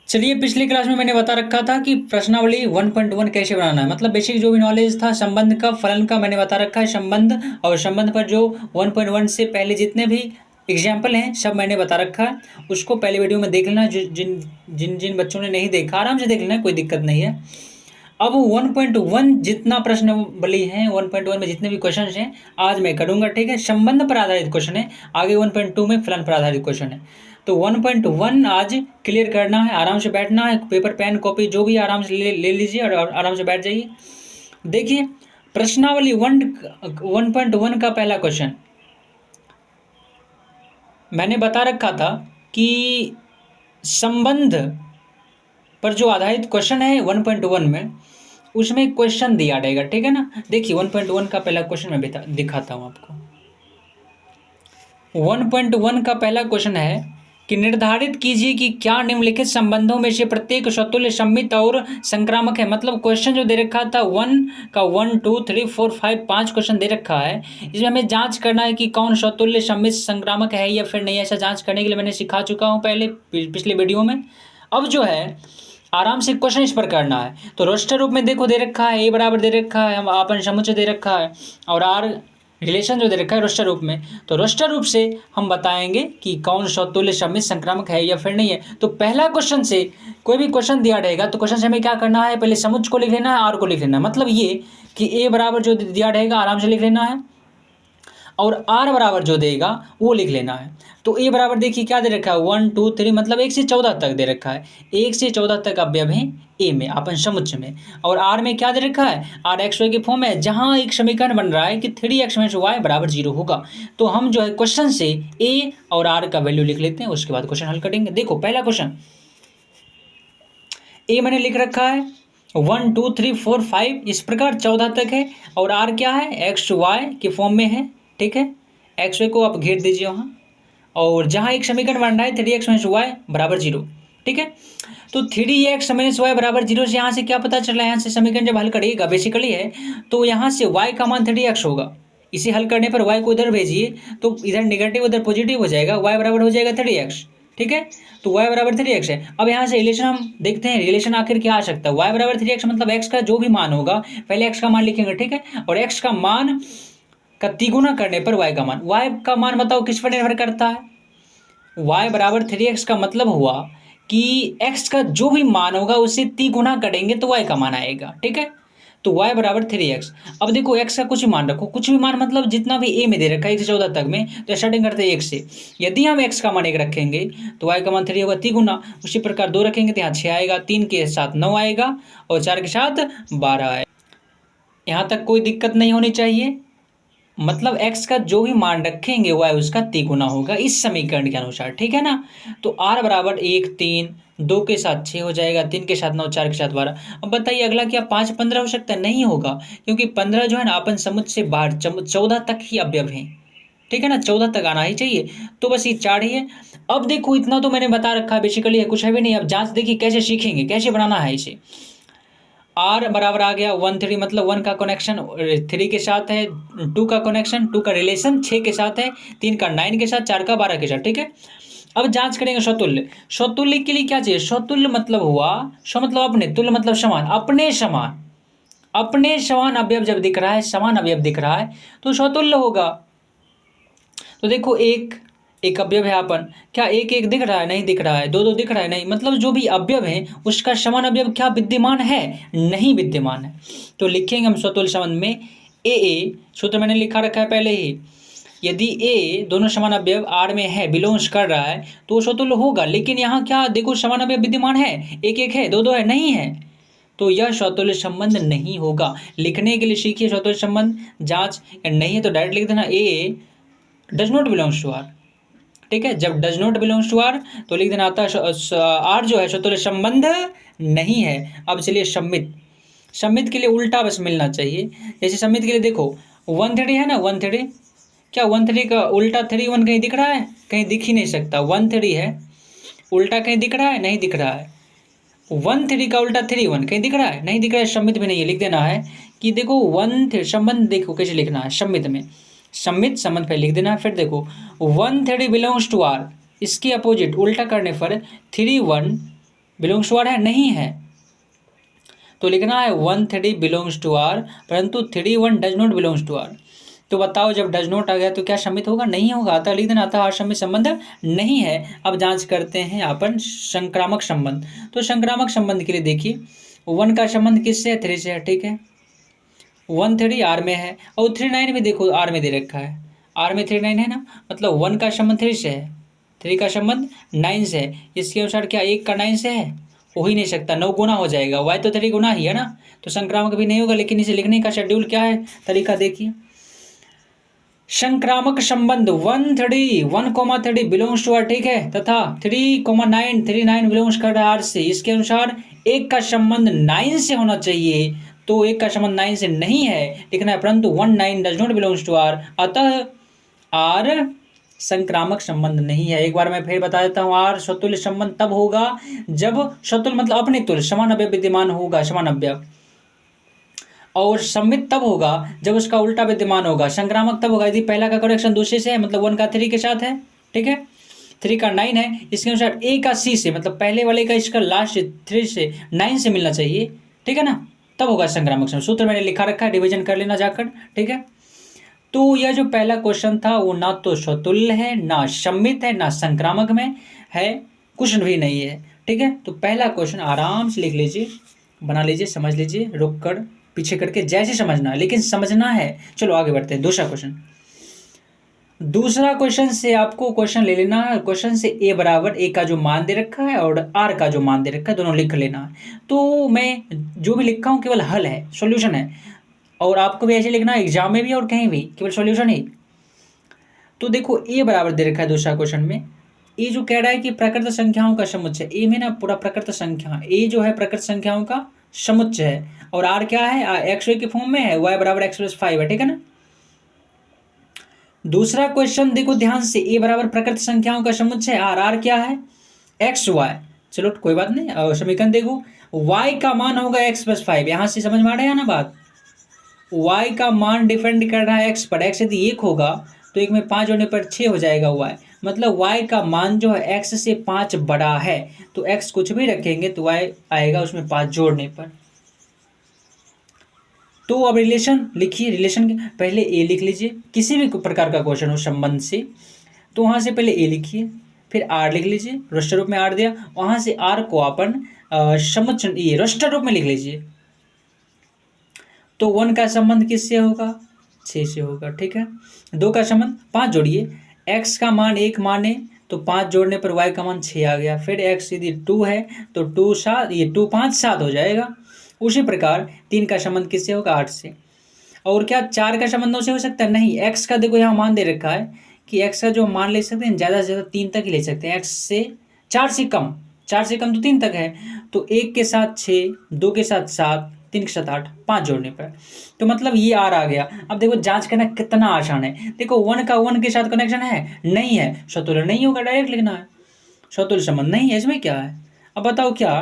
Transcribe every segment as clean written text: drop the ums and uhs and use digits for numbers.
चलिए, पिछली क्लास में मैंने बता रखा था कि प्रश्नावली 1.1 कैसे बनाना है। मतलब बेसिक जो भी नॉलेज था संबंध का, फलन का, मैंने बता रखा है। संबंध और संबंध पर जो 1.1 से पहले जितने भी एग्जाम्पल हैं सब मैंने बता रखा है। उसको पहले वीडियो में देख लेना। जिन जिन जिन बच्चों ने नहीं देखा आराम से देख लेना, कोई दिक्कत नहीं है। अब 1.1 जितना प्रश्नावली है, 1.1 में जितने भी क्वेश्चन हैं आज मैं करूँगा, ठीक है। संबंध पर आधारित क्वेश्चन है, आगे 1.2 में फलन पर आधारित क्वेश्चन है। तो 1.1 आज क्लियर करना है, आराम से बैठना है, पेपर पेन कॉपी जो भी आराम से ले लीजिए और आराम से बैठ जाइए। देखिए, प्रश्नावली 1.1 का पहला क्वेश्चन मैंने बता रखा था कि संबंध पर जो आधारित क्वेश्चन है 1.1 में, उसमें क्वेश्चन दिया रहेगा, ठीक है ना। देखिए 1.1 का पहला क्वेश्चन मैं दिखाता हूँ आपको। 1.1 का पहला क्वेश्चन है कि निर्धारित कीजिए कि क्या निम्नलिखित संबंधों में से प्रत्येक स्वतुल्य, सममित और संक्रामक है। मतलब क्वेश्चन जो दे रखा था 1 2 3 4 5 5 क्वेश्चन दे रखा है। इसमें हमें जांच करना है कि कौन स्वतुल्य, सममित, संक्रामक है या फिर नहीं। ऐसा जांच करने के लिए मैंने सिखा चुका हूँ पहले पिछले वीडियो में। अब जो है आराम से क्वेश्चन इस पर करना है। तो रोस्टर रूप में देखो दे रखा है, ए बराबर दे रखा है, हम आपन समुच्चय दे रखा है, और आर रिलेशन जो दे रखा है रोस्टर रूप में। तो रोस्टर रूप से हम बताएंगे कि कौन स्वतुल्य, सममित, संक्रामक है या फिर नहीं है। तो पहला क्वेश्चन से कोई भी क्वेश्चन दिया रहेगा तो क्वेश्चन से हमें क्या करना है, पहले समुच्चय को लिख लेना है, आर को लिख लेना है। मतलब ये कि ए बराबर जो दिया रहेगा आराम से लिख लेना है, और आर बराबर जो देगा वो लिख लेना है। तो ए बराबर देखिए क्या दे रखा है 1 2 3, मतलब 1 से 14 तक दे रखा है। 1 से 14 तक अवयव है ए में, अपन समुच्चय में। और आर में क्या दे रखा है, आर एक्स वाई के फॉर्म है, जहां एक समीकरण बन रहा है कि 3x - y बराबर 0 होगा। तो हम जो है क्वेश्चन से ए और आर का वैल्यू लिख लेते हैं, उसके बाद क्वेश्चन हल करेंगे। देखो पहला क्वेश्चन ए मैंने लिख रखा है 1 2 3 4 5 इस प्रकार 14 तक है, और आर क्या है, एक्स वाई के फॉर्म में है, ठीक है। एक्स वाई को आप घेर दीजिए वहाँ, और जहाँ एक समीकरण बन रहा है 3x - y बराबर 0, ठीक है। तो 3x - y बराबर 0 से यहाँ से क्या पता चला, यहाँ से समीकरण जब हल करिएगा बेसिकली है तो यहाँ से y का मान 3x होगा। इसे हल करने पर y को इधर भेजिए तो इधर नेगेटिव उधर पॉजिटिव हो जाएगा, y बराबर हो जाएगा 3x, ठीक है। तो y बराबर 3x है। अब यहाँ से रिलेशन हम देखते हैं, रिलेशन आखिर क्या आ सकता है। y बराबर 3x मतलब x का जो भी मान होगा पहले x का मान लिखेंगे, ठीक है। और x का मान का तिगुना करने पर y का मान बताओ किस पर निर्भर करता है। y बराबर 3x का मतलब हुआ कि x का जो भी मान होगा उससे तिगुना करेंगे तो y का मान आएगा, ठीक है। तो y बराबर 3x। अब देखो x का कुछ भी मान रखो, कुछ भी मान मतलब जितना भी a में दे रखा है 1 से 14 तक में, तो स्टार्टिंग करते हैं 1 से। यदि हम x का मान 1 रखेंगे तो y का मान 3 होगा, तिगुना। उसी प्रकार 2 रखेंगे तो यहाँ 6 आएगा, 3 के साथ 9 आएगा, और 4 के साथ 12 आएगा। यहाँ तक कोई दिक्कत नहीं होनी चाहिए। मतलब x का जो भी मान रखेंगे y उसका तिगुना होगा इस समीकरण के अनुसार, ठीक है ना। तो r बराबर 1 3, 2 के साथ 6 हो जाएगा, 3 के साथ 9, 4 के साथ 12। अब बताइए अगला क्या 5 15 हो सकता है, नहीं होगा, क्योंकि 15 जो है ना अपन समुच्चय से बाहर 14 तक ही अवयव हैं, ठीक है ना, 14 तक आना ही चाहिए। तो बस ये 4 ही है। अब देखो इतना तो मैंने बता रखा है, बेसिकली है कुछ है भी नहीं। अब जांच देखिए कैसे सीखेंगे, कैसे बनाना है इसे। आर बराबर आ गया 1 3, मतलब 1 का कनेक्शन 3 के साथ है, 2 का कनेक्शन 2 का रिलेशन 6 के साथ है, 3 का 9 के साथ, 4 का 12 के साथ, ठीक है। अब जांच करेंगे स्वतुल्य। स्वतुल्य के लिए क्या चाहिए, स्वतुल्य मतलब हुआ, स्व मतलब अपने, तुल्य मतलब समान, अपने समान। अपने समान अवयव जब दिख रहा है, समान अवयव दिख रहा है तो स्वतुल्य होगा। तो देखो एक अवयव है अपन, क्या 1 1 दिख रहा है, नहीं दिख रहा है। 2 2 दिख रहा है, नहीं। मतलब जो भी अवयव है उसका समान अवयव क्या विद्यमान है, नहीं विद्यमान है। तो लिखेंगे हम स्वतुल्य संबंध में ए सूत्र मैंने लिखा रखा है पहले ही। यदि ए दोनों समान अवयव आर में है, बिलोंग्स कर रहा है, तो वो स्वतुल्य होगा। लेकिन यहाँ क्या देखो समान अवयव विद्यमान है, 1 1 है, 2 2 है, नहीं है, तो यह स्वतुल्य संबंध नहीं होगा। लिखने के लिए सीखिए स्वतुल्य संबंध, जांच नहीं है तो डायरेक्ट लिख देना A does not belongs to R, ठीक है। जब does not belongs to R तो लिख देना आता है आर जो है स्वतुल्य संबंध नहीं है। अब चलिए सम्मित। सम्मित के लिए उल्टा बस मिलना चाहिए। जैसे सम्मित के लिए देखो 1 3 है ना, 1 3, क्या 1 3 का उल्टा 3 1 कहीं दिख रहा है, कहीं दिख ही नहीं सकता। 1 3 है, उल्टा कहीं दिख रहा है, नहीं दिख रहा है। 1 3 का उल्टा 3 1 कहीं दिख रहा है, नहीं दिख रहा है। सम्मित भी नहीं है। लिख देना है कि देखो 1 3 संबंध, देखो कैसे लिखना है सम्मित में। सम्मित संबंध पे लिख देना है। फिर देखो 1 3 बिलोंग्स टू आर, इसके अपोजिट उल्टा करने पर 3 1 बिलोंग्स टू आर है, नहीं है, तो लिखना है 1 3 बिलोंग्स टू आर, परंतु 3 1 does not belongs to R. तो बताओ जब डज नॉट आ गया तो क्या सम्मित होगा? नहीं होगा, अतः लिख देना अतः आर सम्मित संबंध नहीं है। अब जांच करते हैं अपन संक्रामक संबंध। तो संक्रामक संबंध के लिए देखिए 1 का संबंध किससे है? 3 से है, ठीक है। 1 3 आर में है और 3 9 भी देखो आर में दे रखा है, आर में 3 9 है ना, मतलब 1 का संबंध 3 से है, 3 का संबंध 9 से है। इसके अनुसार क्या 1 का 9 से है? हो ही नहीं सकता, 9 गुना हो जाएगा, y तो 3 गुना ही है ना, तो संक्रामक भी नहीं होगा। लेकिन इसे लिखने का शेड्यूल क्या है, तरीका देखिए। संक्रामक संबंध 1 3 बिलोंग्स टू आर, ठीक है, तथा 3 9 बिलोंग्स कर रहा है आर से। इसके अनुसार 1 का संबंध 9 से होना चाहिए, तो 1 का संबंध 9 से नहीं है लिखना है, परंतु 1 9 does not belongs to R, अतः आर संक्रामक संबंध नहीं है। एक बार मैं फिर बता देता हूँ, आर स्वतुल्य संबंध तब होगा जब स्वतुल्य मतलब अपने तुल्य समानव्य विद्यमान होगा, समानव्य, और सम्मित तब होगा जब उसका उल्टा विद्यमान होगा। संक्रामक तब होगा यदि पहला का करेक्शन दूसरे से है, मतलब 1 का 3 के साथ है, ठीक है, 3 का 9 है, इसके अनुसार ए का सी से, मतलब पहले वाले का इसका लास्ट 3 से 9 से मिलना चाहिए, ठीक है ना, तब होगा संक्रामक संबंध। सूत्र मैंने लिखा रखा है, डिवीजन कर लेना जाकर, ठीक है। तो यह जो पहला क्वेश्चन था वो ना तो स्वतुल्य है, ना सम्मित है, ना संक्रामक में है, कुछ भी नहीं है, ठीक है। तो पहला क्वेश्चन आराम से लिख लीजिए, बना लीजिए, समझ लीजिए, रुक कर पीछे करके जैसे समझना है, लेकिन समझना है। चलो आगे बढ़ते हैं। दूसरा क्वेश्चन से आपको क्वेश्चन ले लेना है। क्वेश्चन से ए बराबर ए का जो मान दे रखा है और आर का जो मान दे रखा है दोनों लिख लेना है। तो मैं जो भी लिखा हूँ केवल हल है, सॉल्यूशन है, और आपको भी ऐसे लिखना है एग्जाम में भी और कहीं भी, केवल सॉल्यूशन ही। तो देखो ए बराबर दे रखा है दूसरा क्वेश्चन में, ए जो कह रहा है कि प्रकृत संख्याओं का समुच्चय, ए में ना पूरा प्रकृत संख्या, ए जो है प्रकृत संख्याओं का समुच्चय है, और आर क्या है, एक्स वाई के फॉर्म में है, वाई बराबर एक्स प्लस 5 है, ठीक है ना। दूसरा क्वेश्चन देखो ध्यान से, ए बराबर प्रकृत संख्याओं का समुच्चय, आर, आर क्या है, एक्स वाई। चलो कोई बात नहीं, समीकरण देखो, वाई का मान होगा एक्स प्लस 5, यहां से समझ में आ रहा है ना बात, y का मान डिपेंड कर रहा है x पर, x यदि 1 होगा तो 1 में 5 होने पर 6 हो जाएगा y, मतलब y का मान जो है x से 5 बड़ा है, तो x कुछ भी रखेंगे तो y आएगा उसमें 5 जोड़ने पर। तो अब रिलेशन लिखिए, रिलेशन पहले a लिख लीजिए, किसी भी प्रकार का क्वेश्चन हो संबंध से, तो वहां से पहले a लिखिए, फिर r लिख लीजिए, रोस्टर रूप में r दिया, वहां से r को अपन समुच्चय ये रोस्टर रूप में लिख लीजिए। तो 1 का संबंध किससे होगा, 6 से होगा, ठीक है। 2 का संबंध 5 जोड़िए, x का मान 1 माने तो 5 जोड़ने पर y का मान 6 आ गया, फिर x यदि 2 है तो 2 7, ये 2 5 7 हो जाएगा। उसी प्रकार 3 का संबंध किससे होगा, 8 से। और क्या 4 का संबंध से हो सकता है, नहीं, x का देखो यहाँ मान दे रखा है कि x का जो मान ले सकते हैं ज़्यादा से ज़्यादा 3 तक ही ले सकते हैं, x से 4 से कम, 4 से कम तो 3 तक है, तो 1 के साथ 6, 2 के साथ 7, 3 के साथ 8, 5 जोड़ने पर, तो मतलब ये आर आ गया। अब देखो जांच करना कितना आसान है, देखो 1 का 1 के साथ कनेक्शन है, नहीं है, स्वतुल्य नहीं होगा, डायरेक्ट लिखना है, स्वतुल्य संबंध नहीं है, इसमें क्या है। अब बताओ क्या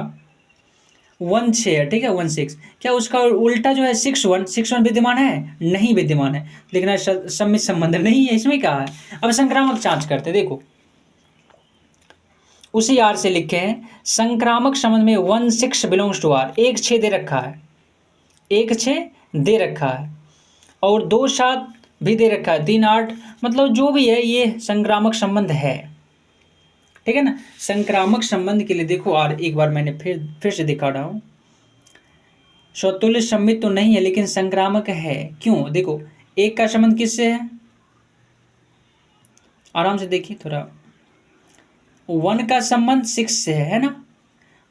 1 6 है, ठीक है, 1 6, क्या उसका उल्टा जो है 6 1 विद्यमान है, नहीं विद्यमान है, लिखना है सम्मित संबंध नहीं है, इसमें क्या है। अब संक्रामक जांच करते, देखो उसी आर से लिखे हैं, संक्रामक संबंध में 1 6 बिलोंग्स टू आर, 1 6 दे रखा है, 1 6 दे रखा है, और 2 7 भी दे रखा है, 3 8, मतलब जो भी है ये संक्रामक संबंध है, ठीक है ना। संक्रामक संबंध के लिए देखो आर, एक बार मैंने फिर से दिखा रहा हूं, स्वतुल्य सम्मित तो नहीं है लेकिन संक्रामक है, क्यों, देखो 1 का संबंध किससे है, आराम से देखिए थोड़ा, 1 का संबंध 6 से है ना,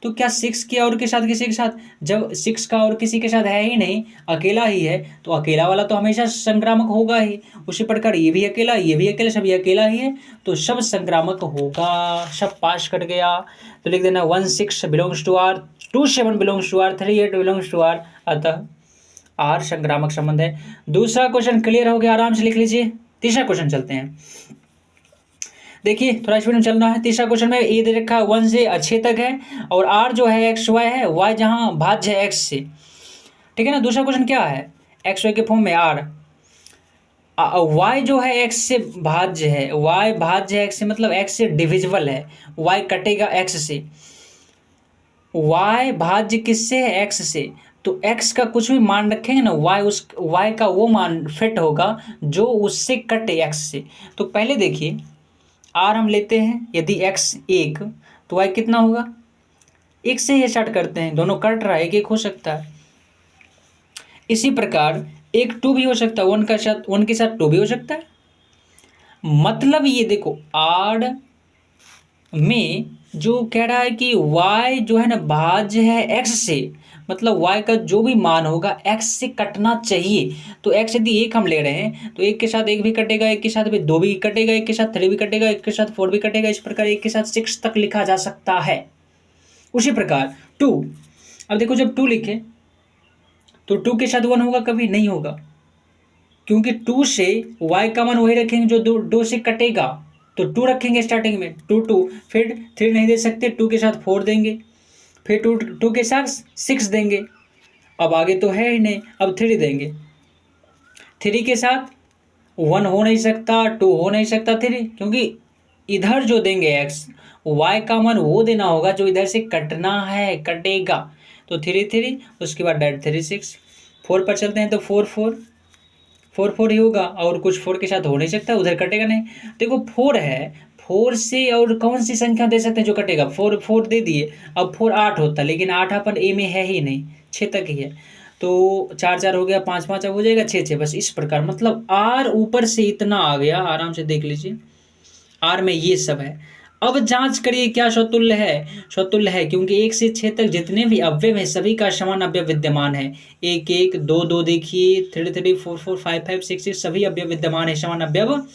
तो क्या 6 के और के साथ किसी के साथ, जब 6 का और किसी के साथ है ही नहीं, अकेला ही है, तो अकेला वाला तो हमेशा संक्रामक होगा ही। उसी प्रकार ये भी अकेला, ये भी अकेला, सब ये अकेला ही है, तो सब संक्रामक होगा, सब पास कट गया। तो लिख देना 1 6 belongs to R, 2 7 belongs to R, 3 8 belongs to R, अतः आर संक्रामक संबंध है। दूसरा क्वेश्चन क्लियर हो गया, आराम से लिख लीजिए। तीसरा क्वेश्चन चलते हैं, देखिए थोड़ा स्पीड में चलना है। तीसरा क्वेश्चन में ए दे रखा है 1 से 6 तक है, और आर जो है एक्स वाई है, वाई जहाँ भाज्य है एक्स से, ठीक है ना। दूसरा क्वेश्चन क्या है, एक्स वाई के फॉर्म में आर, वाई जो है एक्स से भाज्य है, वाई भाज्य है एक्स से, मतलब एक्स से डिविजिबल है, वाई कटेगा एक्स से, y भाज्य किससे है, x से। तो x का कुछ भी मान रखेंगे ना, y का वो मान फिट होगा जो उससे कटे x से। तो पहले देखिए r हम लेते हैं, यदि x 1 तो y कितना होगा, 1 से ही स्टार्ट करते हैं, दोनों कट रहा है, एक एक हो सकता है। इसी प्रकार एक 2 भी हो सकता है, 1 के साथ 2 भी हो सकता है। मतलब ये देखो r में जो कह रहा है कि y जो है ना भाज्य है x से, मतलब y का जो भी मान होगा x से कटना चाहिए। तो x यदि 1 हम ले रहे हैं तो 1 के साथ 1 भी कटेगा, 1 के साथ भी 2 भी कटेगा, 1 के साथ 3 भी कटेगा, 1 के साथ 4 भी कटेगा। इस प्रकार 1 के साथ 6 तक लिखा जा सकता है। उसी प्रकार 2, अब देखो जब 2 लिखे तो 2 के साथ 1 होगा, कभी नहीं होगा, क्योंकि 2 से y का मान वही रखेंगे जो 2 से कटेगा। तो 2 रखेंगे स्टार्टिंग में, 2 फिर 3 नहीं दे सकते, 2 के साथ 4 देंगे, फिर 2 के साथ 6 देंगे, अब आगे तो है ही नहीं, अब 3 देंगे, 3 के साथ 1 हो नहीं सकता, 2 हो नहीं सकता 3, क्योंकि इधर जो देंगे x, y का मान वो देना होगा जो इधर से कटना है, कटेगा। तो 3 उसके बाद डायरेक्ट 3 6, 4 पर चलते हैं तो 4 ही होगा, और कुछ 4 के साथ हो नहीं सकता, उधर कटेगा नहीं। देखो 4 है, 4 से और कौन सी संख्या दे सकते हैं जो कटेगा, 4 दे दिए, अब 4 8 होता, लेकिन 8 अपन ए में है ही नहीं, 6 तक ही है। तो 4 हो गया, 5 अब हो जाएगा 6 बस। इस प्रकार मतलब r ऊपर से इतना आ गया, आराम से देख लीजिए, r में ये सब है। अब जांच करिए क्या स्वतुल्य है, स्वतुल्य है, क्योंकि 1 से 6 तक जितने भी अवयव है सभी का समान अवयव विद्यमान है। 1 1 2 2 देखिए, 3 3 4 4 5 5 6 6 सभी अवयव विद्यमान है, समान अवयव।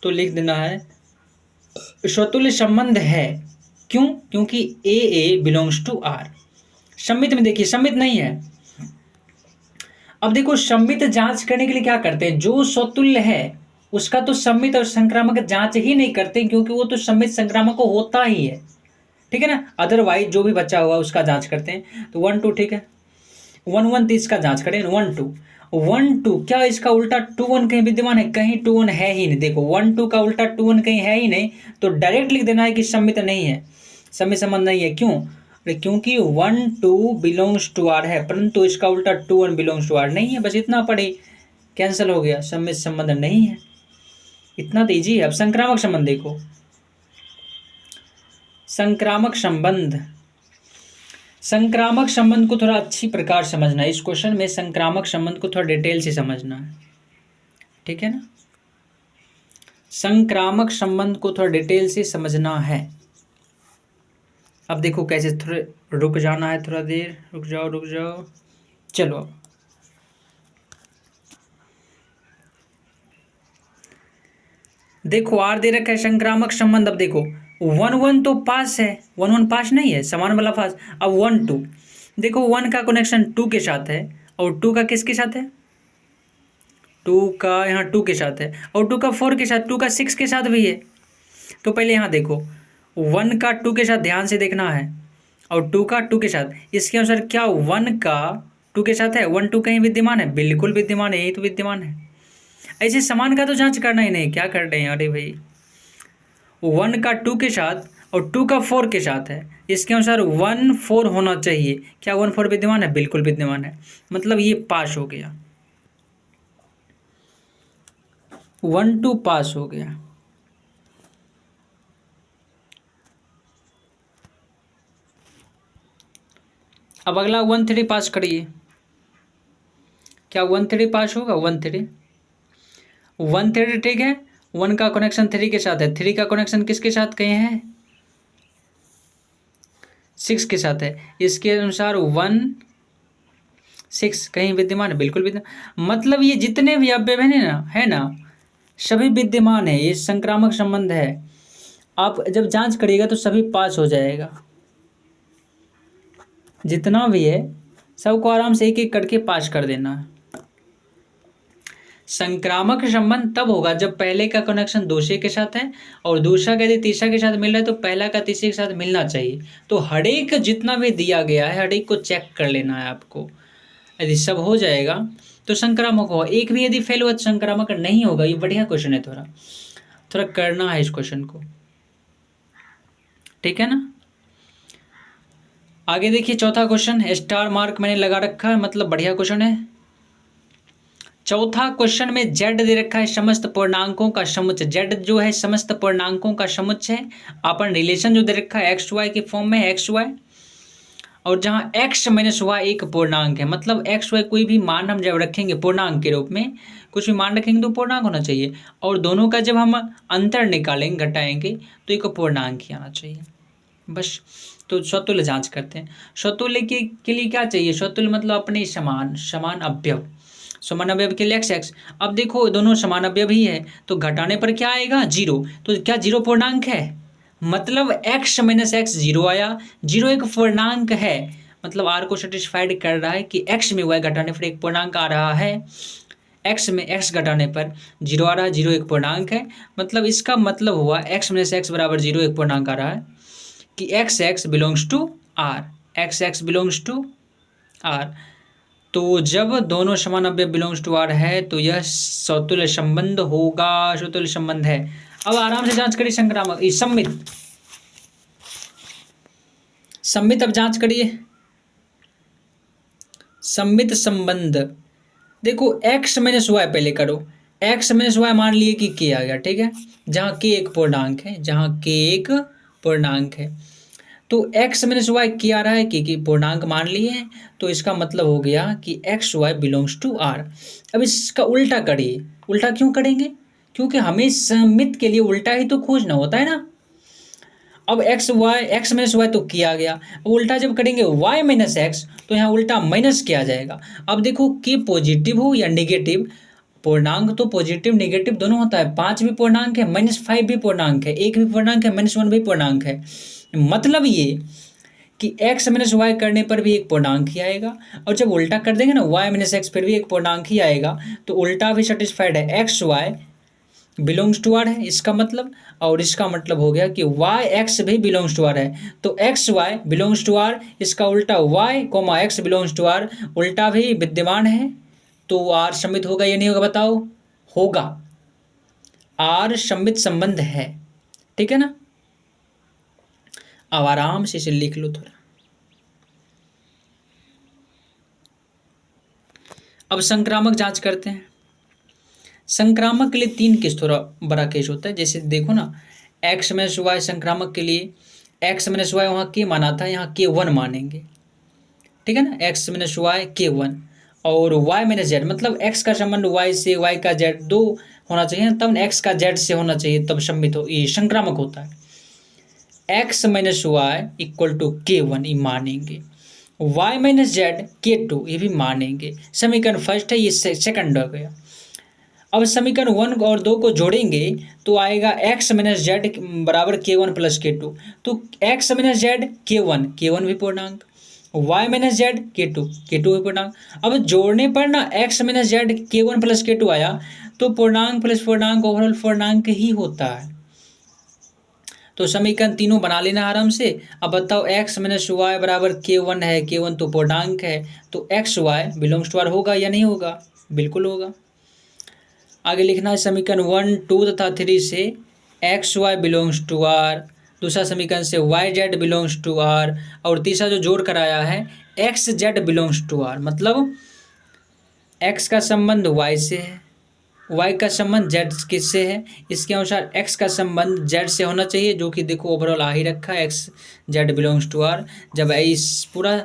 तो लिख देना है स्वतुल्य संबंध है। क्यों, क्योंकि a बिलोंग्स टू r। सम्मित में देखिए सम्मित नहीं है। अब देखो सम्मित जांच करने के लिए क्या करते हैं, जो स्वतुल्य है उसका तो सम्मित और संक्रामक जांच ही नहीं करते, क्योंकि वो तो सम्मित संक्रामक होता ही है, ठीक है ना। अदरवाइज जो भी बचा हुआ उसका जांच करते हैं। तो 1 2 ठीक है, 1 1 तो इसका जांच करें, 1 2 क्या इसका उल्टा 2 1 कहीं विद्यमान है, कहीं 2 1 है ही नहीं। देखो 1 2 का उल्टा 2 1 कहीं है ही नहीं, तो डायरेक्ट लिख देना है कि सम्मित नहीं है, सम्मित संबंध नहीं है। क्यों, क्योंकि 1 2 बिलोंग्स टू r है, परंतु इसका उल्टा 2 1 बिलोंग्स टू r नहीं है। बस इतना पढ़े, कैंसिल हो गया, सम्मित संबंध नहीं है। इतना तो ईजी है। अब संक्रामक संबंध देखो, संक्रामक संबंध, संक्रामक संबंध को थोड़ा अच्छी प्रकार समझना है। इस क्वेश्चन में संक्रामक संबंध को थोड़ा डिटेल से समझना है, ठीक है ना। संक्रामक संबंध को थोड़ा डिटेल से समझना है। अब देखो कैसे, थोड़े रुक जाना है, थोड़ा देर रुक जाओ। चलो अब देखो आर दे रखा है संक्रामक संबंध। अब देखो 1 1 तो पास है, 1 1 पास नहीं है, समान वाला पास। अब 1 2 देखो, 1 का कनेक्शन 2 के साथ है, और 2 का किसके साथ है, 2 का यहाँ 2 के साथ है, और 2 का 4 के साथ, 2 का 6 के साथ भी है। तो पहले यहाँ देखो 1 का 2 के साथ ध्यान से देखना है, और 2 का 2 के साथ। इसके अनुसार क्या 1 का 2 के साथ है, 1 2 कहीं विद्यमान है, बिल्कुल विद्यमान है, यही तो विद्यमान है। ऐसे समान का तो जांच करना ही नहीं, क्या कर रहे हैं अरे भाई। 1 का 2 के साथ और 2 का 4 के साथ है, इसके अनुसार 1 4 होना चाहिए। क्या 1 4 विद्यमान है, बिल्कुल विद्यमान है, मतलब ये पास हो गया, 1 2 पास हो गया। अब अगला 1 3 पास करिए, क्या 1 3 पास होगा, 1 3 ठीक है। 1 का कनेक्शन 3 के साथ है, 3 का कनेक्शन किसके साथ कहीं है, 6 के साथ है, इसके अनुसार 1 6 कहीं विद्यमान है, बिल्कुल विद्यमान। मतलब ये जितने भी अवयव है ना सभी विद्यमान है, ये संक्रामक संबंध है। आप जब जांच करिएगा तो सभी पास हो जाएगा, जितना भी है सबको आराम से एक एक करके पास कर देना है। संक्रामक संबंध तब होगा जब पहले का कनेक्शन दूसरे के साथ है, और दूसरा का यदि तीसरा के साथ मिल रहा है तो पहला का तीसरे के साथ मिलना चाहिए। तो हर एक जितना भी दिया गया है हर एक को चेक कर लेना है आपको। यदि सब हो जाएगा तो संक्रामक होगा, एक भी यदि फेल हुआ तो संक्रामक नहीं होगा। ये बढ़िया क्वेश्चन है, थोड़ा करना है इस क्वेश्चन को, ठीक है ना। आगे देखिए चौथा क्वेश्चन, स्टार मार्क मैंने लगा रखा है, मतलब बढ़िया क्वेश्चन है। चौथा क्वेश्चन में जेड दे रखा है, समस्त पूर्णांकों का समुच्चय। जेड जो है समस्त पूर्णांकों का समुच्चय है। अपन रिलेशन जो दे रखा है एक्स वाई के फॉर्म में, एक्स वाई, और जहाँ x माइनस वाई एक पूर्णांक है, मतलब एक्स वाई कोई भी मान हम जब रखेंगे पूर्णांक के रूप में, कुछ भी मान रखेंगे तो पूर्णांक होना चाहिए, और दोनों का जब हम अंतर निकालेंगे, घटाएंगे, तो एक पूर्णांक ही आना चाहिए बस। तो स्वतुल्य जांच करते हैं। स्वतुल्य के लिए क्या चाहिए? स्वतुल्य मतलब अपने समान, समान अवयव, समान अवयव के लिए x। अब देखो दोनों समान अवयव ही है, तो घटाने पर क्या आएगा? जीरो। तो क्या जीरो पूर्णांक है? मतलब x माइनस एक्स जीरो आया। जीरो एक पूर्णांक है, मतलब r को सेटिस्फाइड कर रहा है कि x में y घटाने पर एक पूर्णांक आ रहा है। x में x घटाने पर जीरो आ रहा है, जीरो एक पूर्णांक है। मतलब इसका मतलब हुआ x माइनस एक्स बराबर जीरो एक पूर्णांक आ रहा है कि X X belongs to R, X X belongs to R. तो जब दोनों समान अवयव बिलोंग्स टू आर है तो यह स्वतुल्य संबंध होगा, स्वतुल्य संबंध है। अब आराम से जांच करिए संक्रामक सम्मित, सम्मित अब जांच करिए सम्मित संबंध। देखो x माइनस वाई पहले करो, x माइनस वाई मान लिए कि k आ गया, ठीक है, जहाँ k एक पूर्णांक है, जहाँ k एक पूर्णांक है, तो x माइनस वाई क्या आ रहा है कि पूर्णांक मान लिए हैं, तो इसका मतलब हो गया कि X Y belongs to R. अब इसका उल्टा करिए। उल्टा क्यों करेंगे? क्योंकि हमें सम्मित के लिए उल्टा ही तो खोजना होता है ना। अब एक्स माइनस वाई तो किया गया, अब उल्टा जब करेंगे वाई माइनस एक्स, तो यहाँ उल्टा माइनस किया जाएगा। अब देखो कि पॉजिटिव हो या नेगेटिव, पूर्णांक तो पॉजिटिव नेगेटिव दोनों होता है। 5 भी पूर्णांक है, -5 भी पूर्णांक है, 1 भी पूर्णांक है, -1 भी पूर्णांक है। मतलब ये कि x माइनस वाई करने पर भी एक पूर्णांक ही आएगा, और जब उल्टा कर देंगे ना y माइनस एक्स फिर भी एक पूर्णांक ही आएगा, तो उल्टा भी सेटिस्फाइड है, X Y belongs to R है इसका मतलब। और इसका मतलब हो गया कि वाई एक्स भी बिलोंग्स टू आर है, तो X Y belongs to R, इसका उल्टा Y comma X belongs to R, उल्टा भी विद्यमान है, तो आर सम्मित होगा या नहीं होगा बताओ? होगा, आर सम्मित संबंध है, ठीक है ना। अब आराम से इसे लिख लो थोड़ा। अब संक्रामक जांच करते हैं। संक्रामक के लिए 3 केस थोड़ा बड़ा केस होता है, जैसे देखो ना x माइनस वाई संक्रामक के लिए x माइनस वाई वहाँ के माना था, यहाँ के 1 मानेंगे, ठीक है ना, x माइनस वाई के 1, और y माइनस जेड, मतलब x का संबंध y से, y का z दो होना चाहिए, तब x का z से होना चाहिए, तब सम्मित हो, ये संक्रामक होता है। x minus Y equal to K 1 ये मानेंगे, y माइनस जेड के 2 ये भी मानेंगे। समीकरण फर्स्ट है, ये सेकंड हो गया। अब समीकरण 1 और 2 को जोड़ेंगे तो आएगा x माइनस जेड बराबर के 1 प्लस के 2, तो x माइनस जेड के 1 भी पूर्णांक, y माइनस जेड के 2 भी पूर्णांक। अब जोड़ने पर ना x माइनस जेड के 1 प्लस के 2 आया, तो पूर्णांक प्लस पूर्णांक ओवरऑल पूर्णांक ही होता है। तो समीकरण तीनों बना लेना आराम से। अब बताओ x माइनस वाई बराबर के 1 है, के 1 तो पूर्णांक है, तो X Y belongs to R होगा या नहीं होगा? बिल्कुल होगा। आगे लिखना है समीकरण 1, 2 तथा 3 से X Y belongs to R, दूसरा समीकरण से Y Z belongs to R, और तीसरा जो जोड़ कर आया है X Z belongs to R, मतलब एक्स का संबंध वाई से है, वाई का संबंध जेड किससे है, इसके अनुसार एक्स का संबंध जेड से होना चाहिए, जो कि देखो ओवरऑल आ ही रखा है, X Z belongs to R. जब इस पूरा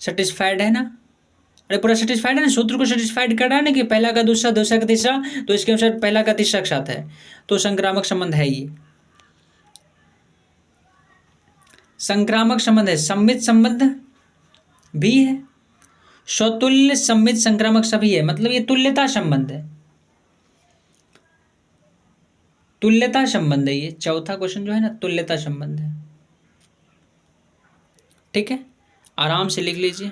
सेटिस्फाइड है ना, अरे पूरा सेटिस्फाइड है ना, सूत्र को सेटिस्फाइड कर रहा है ना कि पहला का दूसरा, दूसरा का तीसरा, तो इसके अनुसार पहला का तीसरा के साथ है, तो संक्रामक संबंध है ये। संक्रामक संबंध है, सम्मित संबंध भी है, स्वतुल्य सम्मित संक्रामक सभी है, मतलब ये तुल्यता संबंध है, तुल्यता संबंध है ये। चौथा क्वेश्चन जो है ना तुल्यता संबंध है, ठीक है, आराम से लिख लीजिए,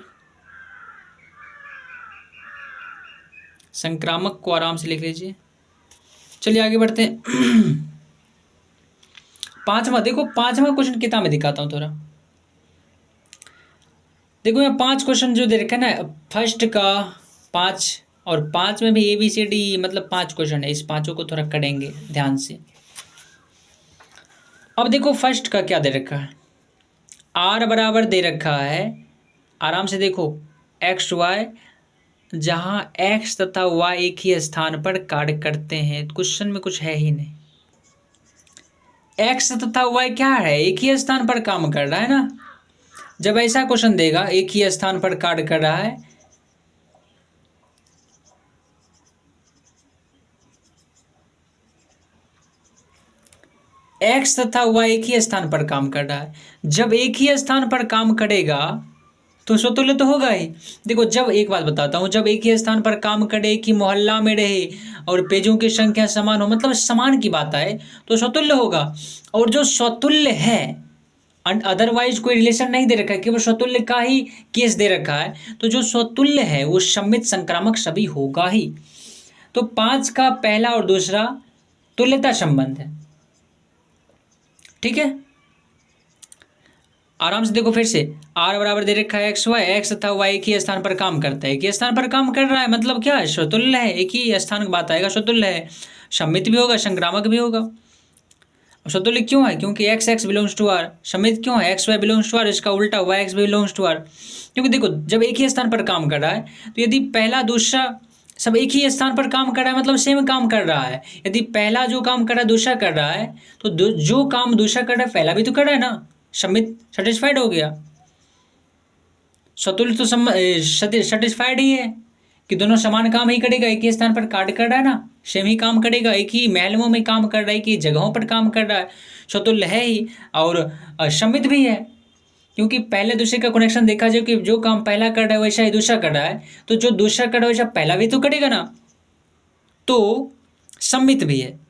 संक्रामक को आराम से लिख लीजिए। चलिए आगे बढ़ते हैं। पांचवा देखो, पांचवा क्वेश्चन किताब में दिखाता हूं थोड़ा। देखो यहाँ 5 क्वेश्चन जो दे रखा है ना, फर्स्ट का 5 और 5 में भी ABCD मतलब 5 क्वेश्चन है, इस पांचों को थोड़ा करेंगे ध्यान से। अब देखो फर्स्ट का क्या दे रखा है, आर बराबर दे रखा है, आराम से देखो, एक्स वाई, जहाँ एक्स तथा वाई एक ही स्थान पर कार्य करते हैं। क्वेश्चन में कुछ है ही नहीं। एक्स तथा वाई क्या है, एक ही स्थान पर काम कर रहा है ना। जब ऐसा क्वेश्चन देगा एक ही स्थान पर कार्य कर रहा है, एक्स तथा वाई एक ही स्थान पर काम कर रहा है, जब एक ही स्थान पर काम करेगा तो स्वतुल्य तो होगा ही। देखो, जब, एक बात बताता हूं, जब एक ही स्थान पर काम करे, कि मोहल्ला में रहे और पेजों की संख्या समान हो, मतलब समान की बात आए, तो स्वतुल्य होगा। और जो स्वतुल्य है, अदरवाइज कोई रिलेशन नहीं दे रखा है, केवल स्वतुल्य का ही केस दे रखा है, तो जो स्वतुल्य है वो सम्मित संक्रामक सभी होगा ही। तो 5 का पहला और दूसरा तुल्यता संबंध है, ठीक है। आराम से देखो फिर से, आर बराबर दे रखा है एक्स वाई, एक्स तथा वाई एक ही स्थान पर काम करता है, एक ही स्थान पर काम कर रहा है, मतलब क्या है, स्वतुल्य है, एक ही स्थान की बात आएगा, स्वतुल्य है, सम्मित भी होगा, संक्रामक भी होगा। स्वतुल्य क्यों है, क्योंकि X X belongs to R. सम्मित क्यों है, X Y belongs to R, इसका उल्टा Y X belongs to R. क्योंकि देखो, जब एक ही स्थान पर काम कर रहा है, तो यदि पहला दूसरा सब एक ही स्थान पर काम कर रहा है, मतलब सेम काम कर रहा है। यदि पहला जो काम कर रहा है दूसरा कर रहा है, तो जो काम दूसरा कर रहा है पहला भी तो कर रहा है ना, सम्मित सेटिस्फाइड हो गया। स्वतुल्य तो सेटिस्फाइड ही है कि दोनों समान काम ही करेगा, एक ही स्थान पर कार्य कर रहा है ना, सेम ही काम करेगा, एक ही महलों में काम कर रहा है, एक ही जगहों पर काम कर रहा है, स्वतुल्य है ही। और सम्मित भी है, क्योंकि पहले दूसरे का कनेक्शन देखा जाए कि जो काम पहला कर रहा है वैसा ही दूसरा कर रहा है, तो जो दूसरा कर रहा है वैसा पहला भी तो करेगा ना, तो सम्मित भी है।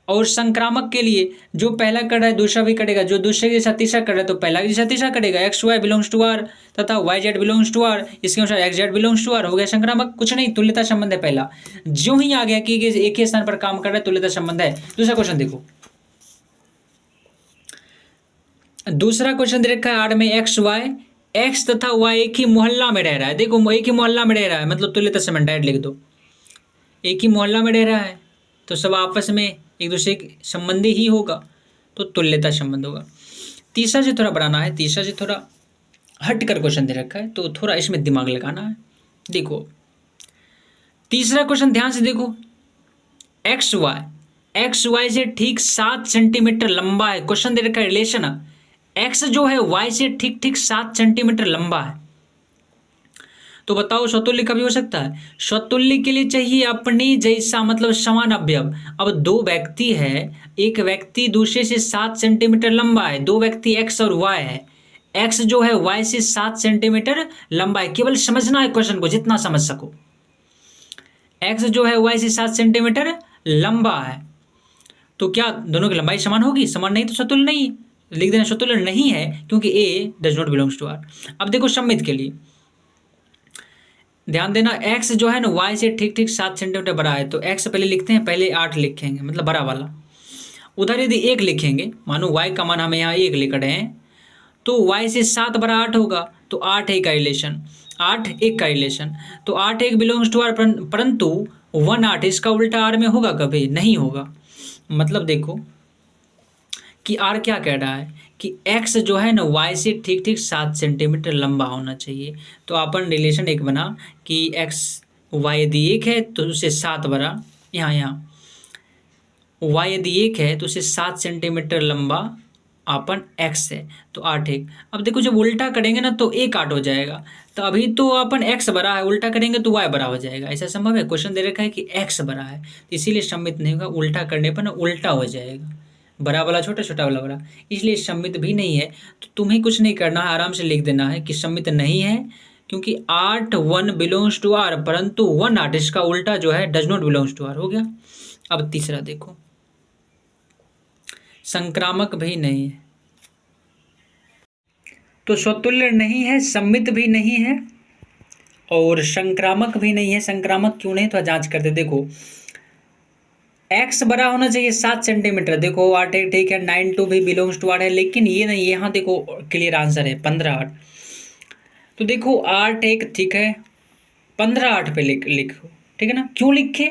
और संक्रामक के लिए जो पहला कर रहा है दूसरा भी करेगा, जो दूसरे के जैसा तीसरा कर रहा है तो पहला के जैसा तीसरा करेगा। X Y belongs to R तथा Y Z belongs to R, इसके अनुसार X Z belongs to R, हो गया संक्रामक। कुछ नहीं, तुल्यता संबंध है पहला, जो ही आ गया कि एक ही स्थान पर काम कर रहा है, तुल्यता संबंध है। दूसरा क्वेश्चन देखो, दूसरा क्वेश्चन दे रखा है आर में, एक्स वाई, एक्स तथा वाई एक ही मोहल्ला में रह रहा है। देखो, एक ही मोहल्ला में रह रहा है, मतलब तुल्यता संबंध, डायरेक्ट लिख दो, एक ही मोहल्ला में रह रहा है तो सब आपस में एक दूसरे के संबंधी ही होगा, तो तुल्यता संबंध होगा। तीसरा से थोड़ा बनाना है, तीसरा से थोड़ा हट कर क्वेश्चन दे रखा है, तो थोड़ा इसमें दिमाग लगाना है। देखो, तीसरा क्वेश्चन ध्यान से देखो, एक्स वाई से ठीक 7 सेंटीमीटर लंबा है। क्वेश्चन दे रखा है रिलेशन, एक्स जो है वाई से ठीक ठीक 7 सेंटीमीटर लंबा है, तो बताओ स्वतुल्य कभी हो सकता है। स्वतुल्य के लिए चाहिए अपनी जैसा, मतलब समान अवयव। अब दो व्यक्ति है, एक व्यक्ति दूसरे से 7 सेंटीमीटर लंबा है, दो व्यक्ति एक्स और वाई है, एक्स जो है वाई से 7 सेंटीमीटर लंबा है। केवल समझना है क्वेश्चन को, जितना समझ सको। एक्स जो है वाई से 7 सेंटीमीटर लंबा है, तो क्या दोनों की लंबाई समान होगी, समान नहीं तो स्वतुल्य नहीं, लिख देना स्वतुल्य नहीं है, क्योंकि A does not belongs to R. अब देखो सम्मित के लिए ध्यान देना, x जो है ना y से ठीक ठीक 7 सेंटीमीटर बड़ा है, तो x पहले लिखते हैं, पहले 8 लिखेंगे, मतलब बड़ा वाला। उधर यदि 1 लिखेंगे, मानो y का मान हमें यहाँ 1 लिख रहे हैं, तो y से 7 बड़ा 8 होगा, तो 8 1 का रिलेशन, 8 1 का रिलेशन, तो 8 1 बिलोंग्स टू आर, परंतु 1 8 इसका उल्टा आर में होगा, कभी नहीं होगा। मतलब देखो कि आर क्या कह रहा है कि एक्स जो है ना वाई से ठीक ठीक 7 सेंटीमीटर लंबा होना चाहिए। तो अपन रिलेशन एक बना कि एक्स वाई यदि 1 है तो उसे 7 बड़ा, यहाँ वाई यदि 1 है तो उसे 7 सेंटीमीटर लंबा अपन एक्स है, तो 8 1। अब देखो जब उल्टा करेंगे ना तो 1 8 हो जाएगा, तो अभी तो अपन एक्स बड़ा है, उल्टा करेंगे तो वाई बड़ा हो जाएगा। ऐसा संभव है? क्वेश्चन दे रखा है कि एक्स बड़ा है, तो इसीलिए सम्मित नहीं होगा, उल्टा करने पर ना उल्टा हो जाएगा, बड़ा वाला छोटा, छोटा वाला बड़ा, इसलिए सम्मित भी नहीं है। तो तुम्हें कुछ नहीं करना है, आराम से लिख देना है कि सम्मित नहीं है, क्योंकि 8 1 बिलोंग्स टू आर, परंतु 1 8 इसका उल्टा जो है does not belongs to R, हो गया। अब तीसरा देखो, संक्रामक भी नहीं है, तो स्वतुल्य नहीं है, सम्मित भी नहीं है और संक्रामक भी नहीं है। संक्रामक क्यों नहीं, तो जांच करते। देखो एक्स बड़ा होना चाहिए 7 सेंटीमीटर, देखो 8 1 ठीक है, 9 2 भी बिलोंग्स टू 8 है, लेकिन ये नहीं, यहाँ देखो क्लियर आंसर है 15 8। तो देखो 8 1 ठीक है, 15 8 पे लिखो, ठीक है ना। क्यों लिखे,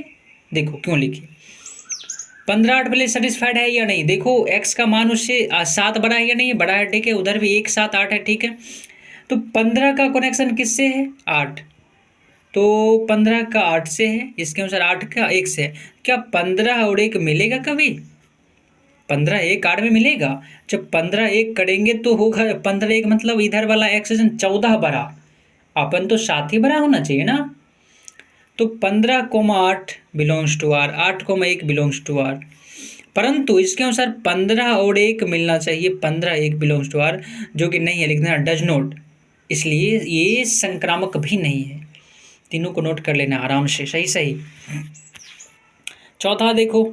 देखो क्यों लिखे, 15 8 पहले सेटिस्फाइड है या नहीं, देखो x का मान उससे 7 बड़ा है या नहीं, बड़ा है, ठीक है, उधर भी 1 7 8 है, ठीक है। तो 15 का कनेक्शन किससे है, 8, तो 15 का 8 से है, इसके अनुसार 8 का 1 से है। क्या 15 और 1 मिलेगा कभी, 15 1 8 में मिलेगा? जब 15 1 करेंगे तो होगा 15 1 मतलब इधर वाला एक्सेशन 14 बड़ा, अपन तो 7 ही बड़ा होना चाहिए ना। तो 15,8 belongs to R, 8,1 belongs to R, परंतु इसके अनुसार 15 और 1 मिलना चाहिए, 15 1 बिलोंग्स टू आर, जो कि नहीं है, लिखना डज नॉट, इसलिए ये संक्रामक भी नहीं है। तीनों को नोट कर लेना आराम से, सही सही। चौथा देखो,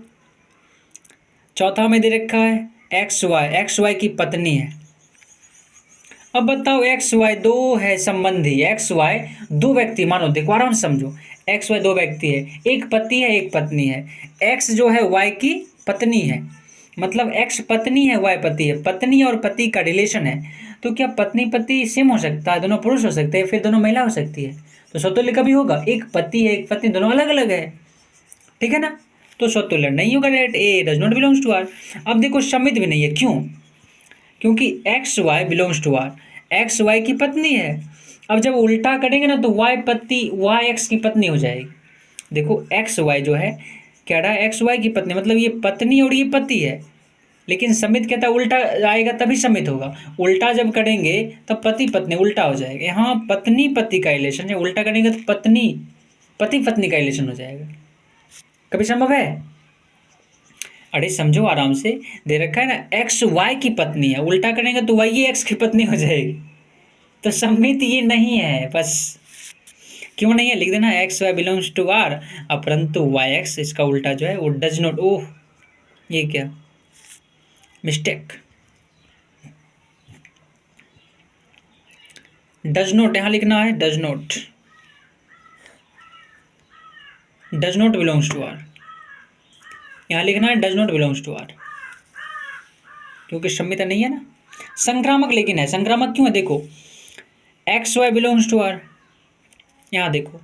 चौथा में दे रखा है एक्स वाई की पत्नी है। अब बताओ एक्स वाई दो है संबंधी, एक्स वाई दो व्यक्ति, मानो देखो आराम से समझो, एक्स वाई दो व्यक्ति है, एक पति है एक पत्नी है। एक्स जो है वाई की पत्नी है, मतलब एक्स पत्नी है वाई पति है, पत्नी और पति का रिलेशन है। तो क्या पत्नी पति सेम हो सकता है, दोनों पुरुष हो सकते हैं, फिर दोनों महिला हो सकती है, तो स्वतुल्य कभी होगा? एक पति है एक पत्नी, दोनों अलग अलग है, ठीक है ना, तो स्वतुल्य नहीं होगा, direct A does not belongs to R. अब देखो समित भी नहीं है, क्यों? क्योंकि X Y belongs to R, X Y की पत्नी है। अब जब उल्टा करेंगे ना तो वाई पति वाई एक्स की पत्नी हो जाएगी। देखो एक्स वाई जो है क्या रहा, एक्स वाई की पत्नी, मतलब ये पत्नी और ये पति है, लेकिन समित कहता है उल्टा आएगा तभी समित होगा, उल्टा जब करेंगे तब पति पत्नी उल्टा हो जाएगा। यहाँ पत्नी पति का रिलेशन है, उल्टा करेंगे तो पत्नी पति पत्नी का रिलेशन हो जाएगा। कभी संभव है? अरे समझो आराम से, दे रखा है ना एक्स वाई की पत्नी है, उल्टा करेंगे तो वाई एक्स की पत्नी हो जाएगी, तो सम्मित ये नहीं है, बस क्यों नहीं है लिख देना X Y belongs to R, परंतु वाई एक्स इसका उल्टा जो है वो डज नॉट। ओह ये क्या मिस्टेक, डज नॉट यहां लिखना है, does not, does not belongs to R, यहां लिखना है does not belongs to R, क्योंकि सम्मिता नहीं है ना। संक्रामक लेकिन है, संक्रामक क्यों है, देखो X Y belongs to R, यहाँ देखो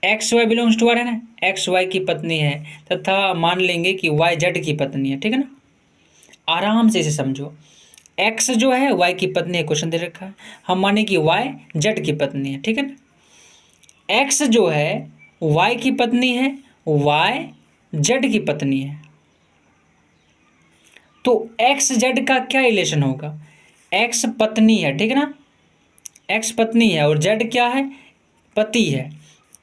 X Y belongs to R है ना, एक्स वाई की पत्नी है तथा मान लेंगे कि वाई जेड की पत्नी है, ठीक है ना, आराम से इसे समझो। एक्स जो है वाई की पत्नी है, क्वेश्चन दे रखा है, हम माने कि वाई जेड की पत्नी है, ठीक है ना। एक्स जो है वाई की पत्नी है, वाई जेड की पत्नी है, तो एक्स जेड का क्या रिलेशन होगा, एक्स पत्नी है, ठीक है ना, एक्स पत्नी है और जेड क्या है, पति है,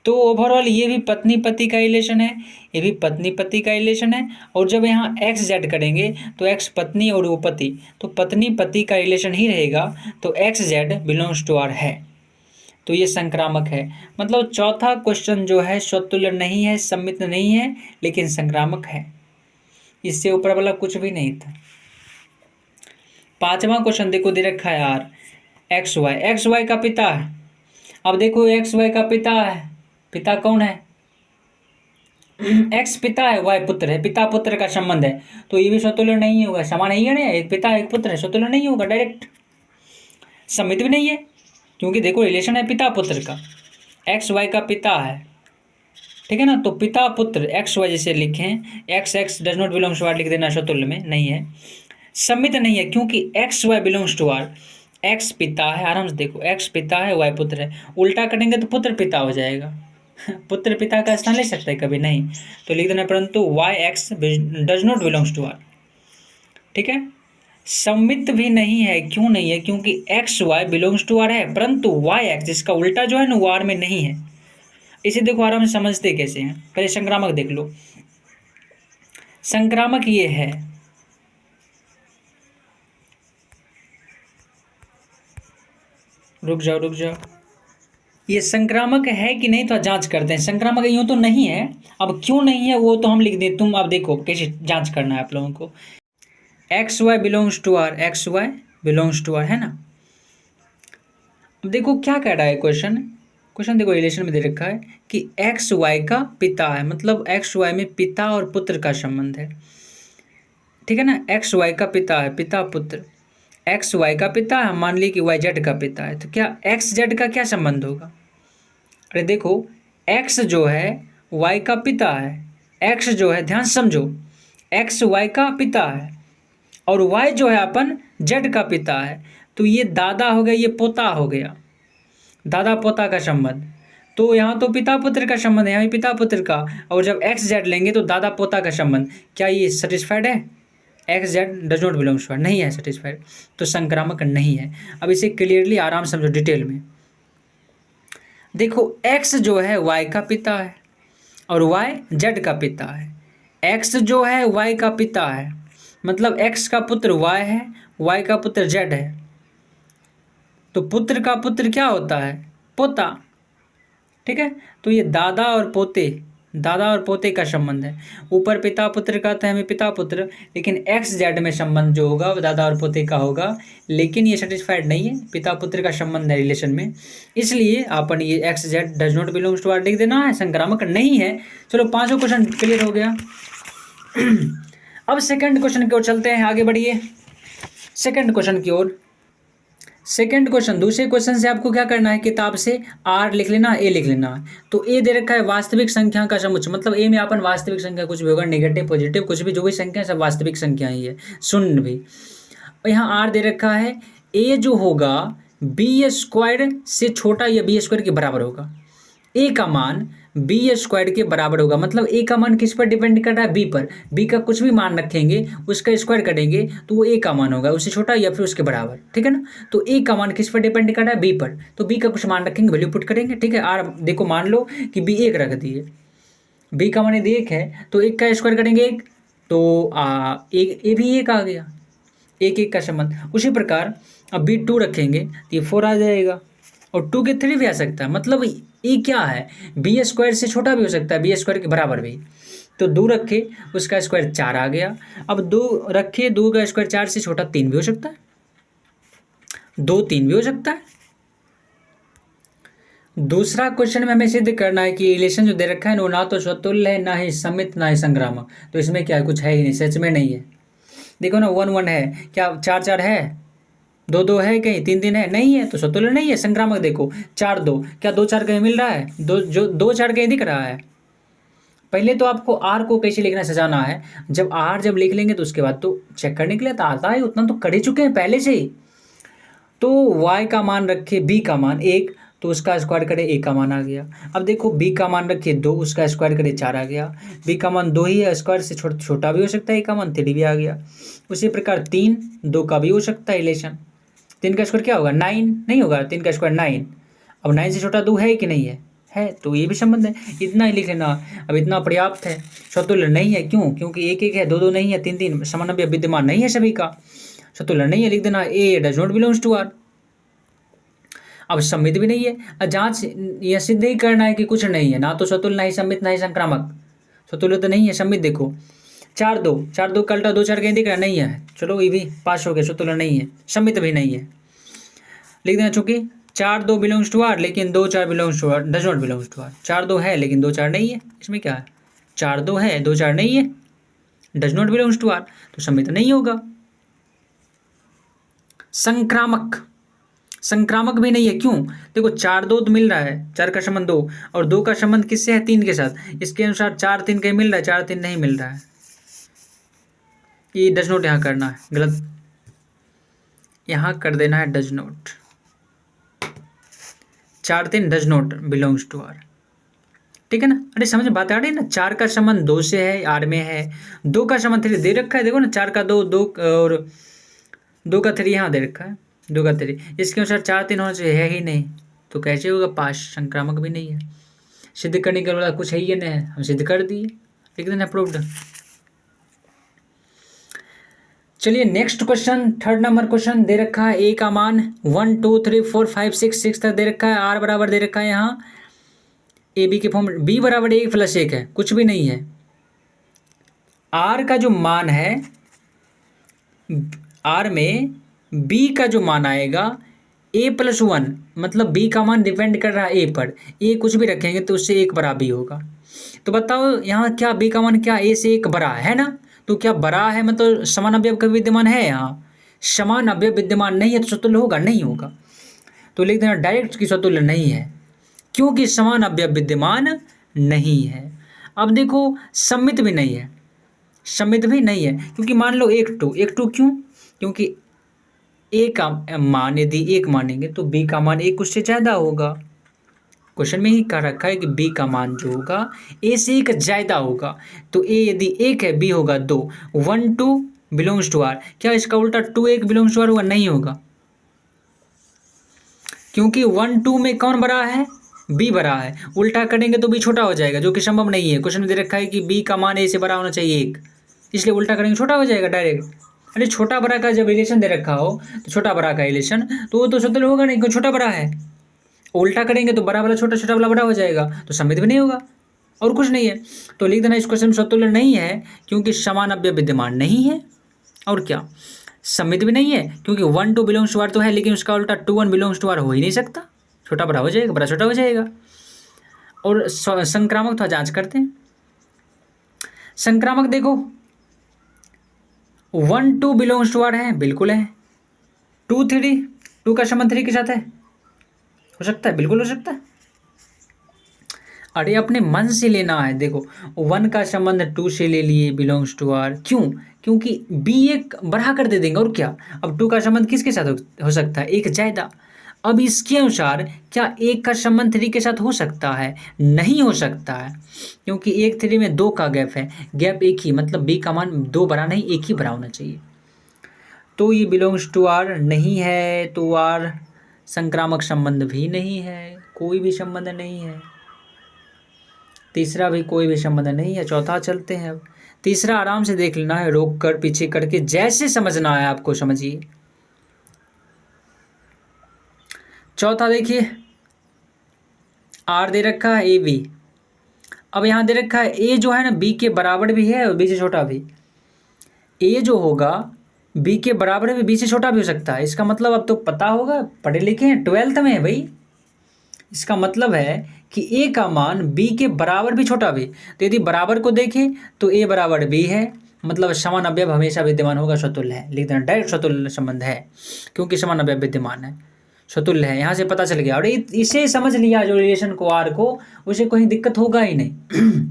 तो ओवरऑल ये भी पत्नी पति का रिलेशन है, ये भी पत्नी पति का रिलेशन है, और जब यहाँ एक्स जेड करेंगे तो एक्स पत्नी और वो पति, तो पत्नी पति का रिलेशन ही रहेगा, तो X Z belongs to R है, तो ये संक्रामक है। मतलब चौथा क्वेश्चन जो है स्वतुल्य नहीं है, सम्मित नहीं है, लेकिन संक्रामक है, इससे ऊपर वाला कुछ भी नहीं था। पांचवा क्वेश्चन देखो दे रखा है यार, एक्स वाई का पिता है। अब देखो एक्स वाई का पिता है, पिता कौन है, एक्स पिता है वाई पुत्र है, पिता पुत्र का संबंध है, तो ये भी स्वतुल्य नहीं होगा, समान ही है ना, एक पिता एक पुत्र है, स्वतुल्य नहीं होगा, डायरेक्ट सम्मित भी नहीं है, क्योंकि देखो रिलेशन है पिता पुत्र का, एक्स वाई का पिता है, ठीक है ना, तो पिता पुत्र एक्स वाई जैसे लिखें, X X does not belongs to R लिख देना, स्वतुल्य में नहीं है, सम्मित नहीं है, क्योंकि X Y belongs to R, X पिता है, आराम से देखो एक्स पिता है वाई पुत्र है, उल्टा करेंगे तो पुत्र पिता हो जाएगा, पुत्र पिता का स्थान ले सकता है कभी नहीं, तो लिख देना परंतु Y X does not belongs to R, ठीक है। सम्मित भी नहीं है, क्यों नहीं है, क्योंकि X Y belongs to R है, परंतु वाई एक्स जिसका उल्टा जो है ना वो आर में नहीं है। इसे देखो आराम से समझते कैसे हैं, पहले संक्रामक देख लो, संक्रामक ये है, रुक जाओ, ये संक्रामक है कि नहीं तो जांच करते हैं, संक्रामक यूं तो नहीं है, अब क्यों नहीं है वो तो हम लिख दें, तुम अब देखो कैसे जांच करना है आप लोगों को। X Y belongs to R, X Y belongs to R है ना। अब देखो क्या कह रहा है क्वेश्चन, क्वेश्चन देखो रिलेशन में दे रखा है कि एक्स वाई का पिता है, मतलब एक्स वाई में पिता और पुत्र का संबंध है, ठीक है ना, एक्स वाई का पिता है, पिता पुत्र, एक्स वाई का पिता है, मान ली कि वाई जेड का पिता है, तो क्या एक्स जेड का क्या संबंध होगा। अरे देखो एक्स जो है वाई का पिता है, एक्स जो है ध्यान समझो, एक्स वाई का पिता है और वाई जो है अपन जेड का पिता है, तो ये दादा हो गया, ये पोता हो गया, दादा पोता का संबंध। तो यहाँ तो पिता पुत्र का संबंध है, यहाँ पिता पुत्र का, और जब एक्स जेड लेंगे तो दादा पोता का संबंध। क्या ये सेटिस्फाइड है? X Z does not belongs to, नहीं है सेटिस्फाइड, तो संक्रामक नहीं है। अब इसे क्लियरली आराम समझो डिटेल में। देखो एक्स जो है वाई का पिता है और वाई जेड का पिता है। एक्स जो है वाई का पिता है, मतलब एक्स का पुत्र वाई है, वाई का पुत्र जेड है, तो पुत्र का पुत्र क्या होता है? पोता। ठीक है, तो ये दादा और पोते का संबंध है। ऊपर पिता पुत्र का था, हमें पिता पुत्र, लेकिन एक्स जेड में संबंध जो होगा वो दादा और पोते का होगा, लेकिन ये सेटिस्फाइड नहीं है, पिता पुत्र का संबंध है रिलेशन में, इसलिए अपन ये X Z does not belongs to R लिख देना है, संक्रामक नहीं है। चलो 5 क्वेश्चन क्लियर हो गया। अब सेकंड क्वेश्चन की ओर चलते हैं, आगे बढ़िए सेकंड क्वेश्चन की ओर। सेकंड क्वेश्चन, दूसरे क्वेश्चन से आपको क्या करना है, किताब से आर लिख लेना, ए लिख लेना। तो ए दे रखा है वास्तविक संख्या का समुच्चय, मतलब ए में अपन वास्तविक संख्या कुछ भी होगा, नेगेटिव पॉजिटिव कुछ भी, जो भी संख्या सब वास्तविक संख्या ही है, शून्य भी। और यहाँ आर दे रखा है, ए जो होगा बी स्क्वायर से छोटा या बी स्क्वायर के बराबर होगा। ए का मान बी स्क्वायर के बराबर होगा, मतलब ए का मान किस पर डिपेंड कर रहा है? बी पर। बी का कुछ भी मान रखेंगे, उसका स्क्वायर करेंगे तो वो ए का मान होगा, उससे छोटा या फिर उसके बराबर, ठीक है ना। तो ए का मान किस पर डिपेंड कर रहा है? बी पर। तो बी का कुछ मान रखेंगे, वैल्यू पुट करेंगे, ठीक है। आर देखो मान लो कि बी 1 रख दिए, बी का मान यदि 1 है तो 1 का स्क्वायर करेंगे 1, तो ए भी 1 आ गया, 1 का संबंध। उसी प्रकार अब बी 2 रखेंगे तो ये 4 आ जाएगा, और 2 के 3 भी आ सकता है, मतलब ये क्या है, बी स्क्वायर से छोटा भी हो सकता है, बी स्क्वायर के बराबर भी। तो 2 रखे, उसका स्क्वायर 4 आ गया। अब 2 रखे, 2 का स्क्वायर 4 से छोटा 3 भी हो सकता है, 2 3 भी हो सकता है। दूसरा क्वेश्चन में हमें सिद्ध करना है कि रिलेशन जो दे रखा है वो ना तो स्वतुल्य है, ना ही समित, ना ही संक्रामक। तो इसमें क्या है, कुछ है ही नहीं, सच में नहीं है। देखो ना 1 1 है, क्या 4 4 है, 2 2 है, कहीं 3 3 है, नहीं है, तो स्वतुल्य नहीं है। संक्रामक देखो 4 2, क्या 2 4 कहीं मिल रहा है? 2 4 कहीं दिख रहा है? पहले तो आपको आर को कैसे लिखना सजाना है, जब आर जब लिख लेंगे तो उसके बाद तो चेक करने के लिए तो आता है, उतना तो कर ही चुके हैं पहले से ही। तो y का मान रखे b का मान 1, तो उसका स्क्वायर करे a का मान आ गया। अब देखो b का मान रखे 2, उसका स्क्वायर करे 4 आ गया। b का मान 2 ही है, स्क्वायर से छोटा भी हो सकता है, a का मान 3 भी आ गया। उसी प्रकार 3 2 का भी हो सकता है रिलेशन। 3 का स्क्वायर क्या होगा? 9 नहीं होगा, 3 का स्क्वायर 9। अब 9 से छोटा 2 है कि नहीं है, तो ये भी संबंध है। इतना ही लिख लेना, अब इतना पर्याप्त है। स्वतुल्य नहीं है, क्यों? क्योंकि 1 1 है, 2 2 नहीं है, 3 3 समानव्य विद्यमान नहीं है सभी का, स्वतुल्य नहीं है, लिख देना A does not belongs to R. अब सम्मित भी नहीं है, जांच यह सिद्ध ही करना है कि कुछ नहीं है, ना तो स्वतुल्य, ना ही सम्मित, ना ही संक्रामक। स्वतुल्य तो नहीं है, सम्मित देखो 4 2 का उल्टा 2 4 कहीं दिख रहा नहीं है, चलो ये भी पास हो गया, स्वतुल्य नहीं है, सम्मित भी नहीं है, लिख देना। चूंकि 4 2 बिलोंग्स टू आर, लेकिन 2 4 belongs to R, does not belongs to R. 4 2 है लेकिन 2 4 नहीं है, इसमें क्या है, 4 2 है 2 4 नहीं है, does not belongs to R, तो सम्मित नहीं होगा। संक्रामक भी नहीं है, क्यों? देखो 4 2 तो मिल रहा है, 4 का संबंध 2, और 2 का संबंध किससे है? 3 के साथ। इसके अनुसार 4 3 कहीं मिल रहा है, 4 3 नहीं मिल रहा है, ये डज नॉट यहाँ करना है, गलत, यहाँ कर देना है does not. 4 3 does not belongs to R, ठीक है ना। अरे समझ बात आ रही है ना। 4 का संबंध 2 से है, आर में है। 2 का संबंध 3 दे रखा है, देखो ना 4 का 2 2 और 2 का 3 यहाँ दे रखा है, 2 का 3, इसके अनुसार 4 3 होना चाहिए, है ही नहीं, तो कैसे होगा पास? संक्रामक भी नहीं है। सिद्ध करने के बाद कुछ है ही नहीं, हम सिद्ध कर दिए, लिख देना अप्रूव्ड। चलिए next question, third number question दे रखा है, ए का मान 1 2 3 4 5 6 तक दे रखा है, आर बराबर दे रखा है यहाँ ए बी के फॉर्म, बी बराबर 1 + 1 है, कुछ भी नहीं है। आर का जो मान है, आर में बी का जो मान आएगा a + 1, मतलब b का मान डिपेंड कर रहा है a पर, a कुछ भी रखेंगे तो उससे 1 बड़ा b होगा। तो बताओ यहाँ क्या b का मान क्या a से 1 बड़ा है ना, तो क्या बड़ा है, मतलब समान अवयव का विद्यमान है, यहाँ समान अवयव विद्यमान नहीं है, तो स्वतुल्य होगा? नहीं होगा, तो लिख देना डायरेक्ट कि स्वतुल्य नहीं है, क्योंकि समान अवयव विद्यमान नहीं है। अब देखो सम्मित भी नहीं है, सममित भी नहीं है, क्योंकि मान लो एक टू क्यों, क्योंकि ए का मान यदि एक मानेंगे तो बी का मान एक उससे ज़्यादा होगा। क्वेश्चन में ही कह रखा है कि बी का मान जो होगा ए से एक ज़्यादा होगा। तो ए यदि एक है, बी होगा 2, 1 2 बिलोंग्स टू आर। क्या इसका उल्टा 2 1 बिलोंग्स टू आर होगा? नहीं होगा, क्योंकि 1 2 में कौन बड़ा है? बी बड़ा है। उल्टा करेंगे तो बी छोटा हो जाएगा, जो कि संभव नहीं है। क्वेश्चन में दे रखा है कि बी का मान ए से बड़ा होना चाहिए एक, इसलिए उल्टा करेंगे छोटा हो जाएगा डायरेक्ट। अरे छोटा बड़ा का जब रिलेशन दे रखा हो तो छोटा बड़ा का रिलेशन तो वो तो सत्य होगा नहीं, क्योंकि छोटा बड़ा है। उल्टा करेंगे तो बड़ा वाला छोटा, छोटा वाला बड़ा हो जाएगा, तो सममित भी नहीं होगा, और कुछ नहीं है। तो लिख देना इस क्वेश्चन में समतुल्य नहीं है, क्योंकि समान अवयव विद्यमान नहीं है। और क्या, सममित भी नहीं है, क्योंकि 1 2 बिलोंग्स टू आर तो है, लेकिन उसका उल्टा 2 1 बिलोंग्स टू आर हो ही नहीं सकता, छोटा बड़ा हो जाएगा, बड़ा छोटा हो जाएगा। और संक्रामक था, जांच करते हैं। संक्रामक देखो 1 2 बिलोंग्स टू आर है, बिल्कुल है। 2 3, 2 का संबंध 3 के साथ है, हो सकता है, बिल्कुल हो सकता है। अरे अपने मन से लेना है। देखो 1 का संबंध 2 से ले लिए, बिलोंग्स टू आर, क्यों? क्योंकि बी एक बढ़ा कर दे देंगे, और क्या। अब 2 का संबंध किसके साथ हो सकता है? एक ज्यादा। अब इसके अनुसार क्या 1 का संबंध 3 के साथ हो सकता है? नहीं हो सकता है, क्योंकि 1 3 में 2 का गैप है, गैप एक ही, मतलब बी का मान 2 बड़ा नहीं, एक ही बड़ा होना चाहिए। तो ये बिलोंग्स टू आर नहीं है, तो आर संक्रामक संबंध भी नहीं है, कोई भी संबंध नहीं है। तीसरा भी कोई भी संबंध नहीं है। चौथा चलते हैं। अब तीसरा आराम से देख लेना है, रोक कर पीछे करके, जैसे समझना है आपको समझिए। चौथा देखिए, आर दे रखा है, ए बी। अब यहां दे रखा है ए जो है ना बी के बराबर भी है और बी से छोटा भी। ए जो होगा बी के बराबर भी, बी से छोटा भी हो सकता है। इसका मतलब अब तो पता होगा, पढ़े लिखे हैं, 12th में है भाई। इसका मतलब है कि ए का मान बी के बराबर भी छोटा भी। तो यदि बराबर को देखें तो ए बराबर बी है, मतलब समान अवयव हमेशा विद्यमान होगा, स्वतुल्य है। लिख देना डायरेक्ट स्वतुल्य संबंध है, क्योंकि समान अवयव विद्यमान है, स्वतुल्य है। यहाँ से पता चल गया, और इसे समझ लिया जो रिलेशन को, आर को, उसे कोई दिक्कत होगा ही नहीं।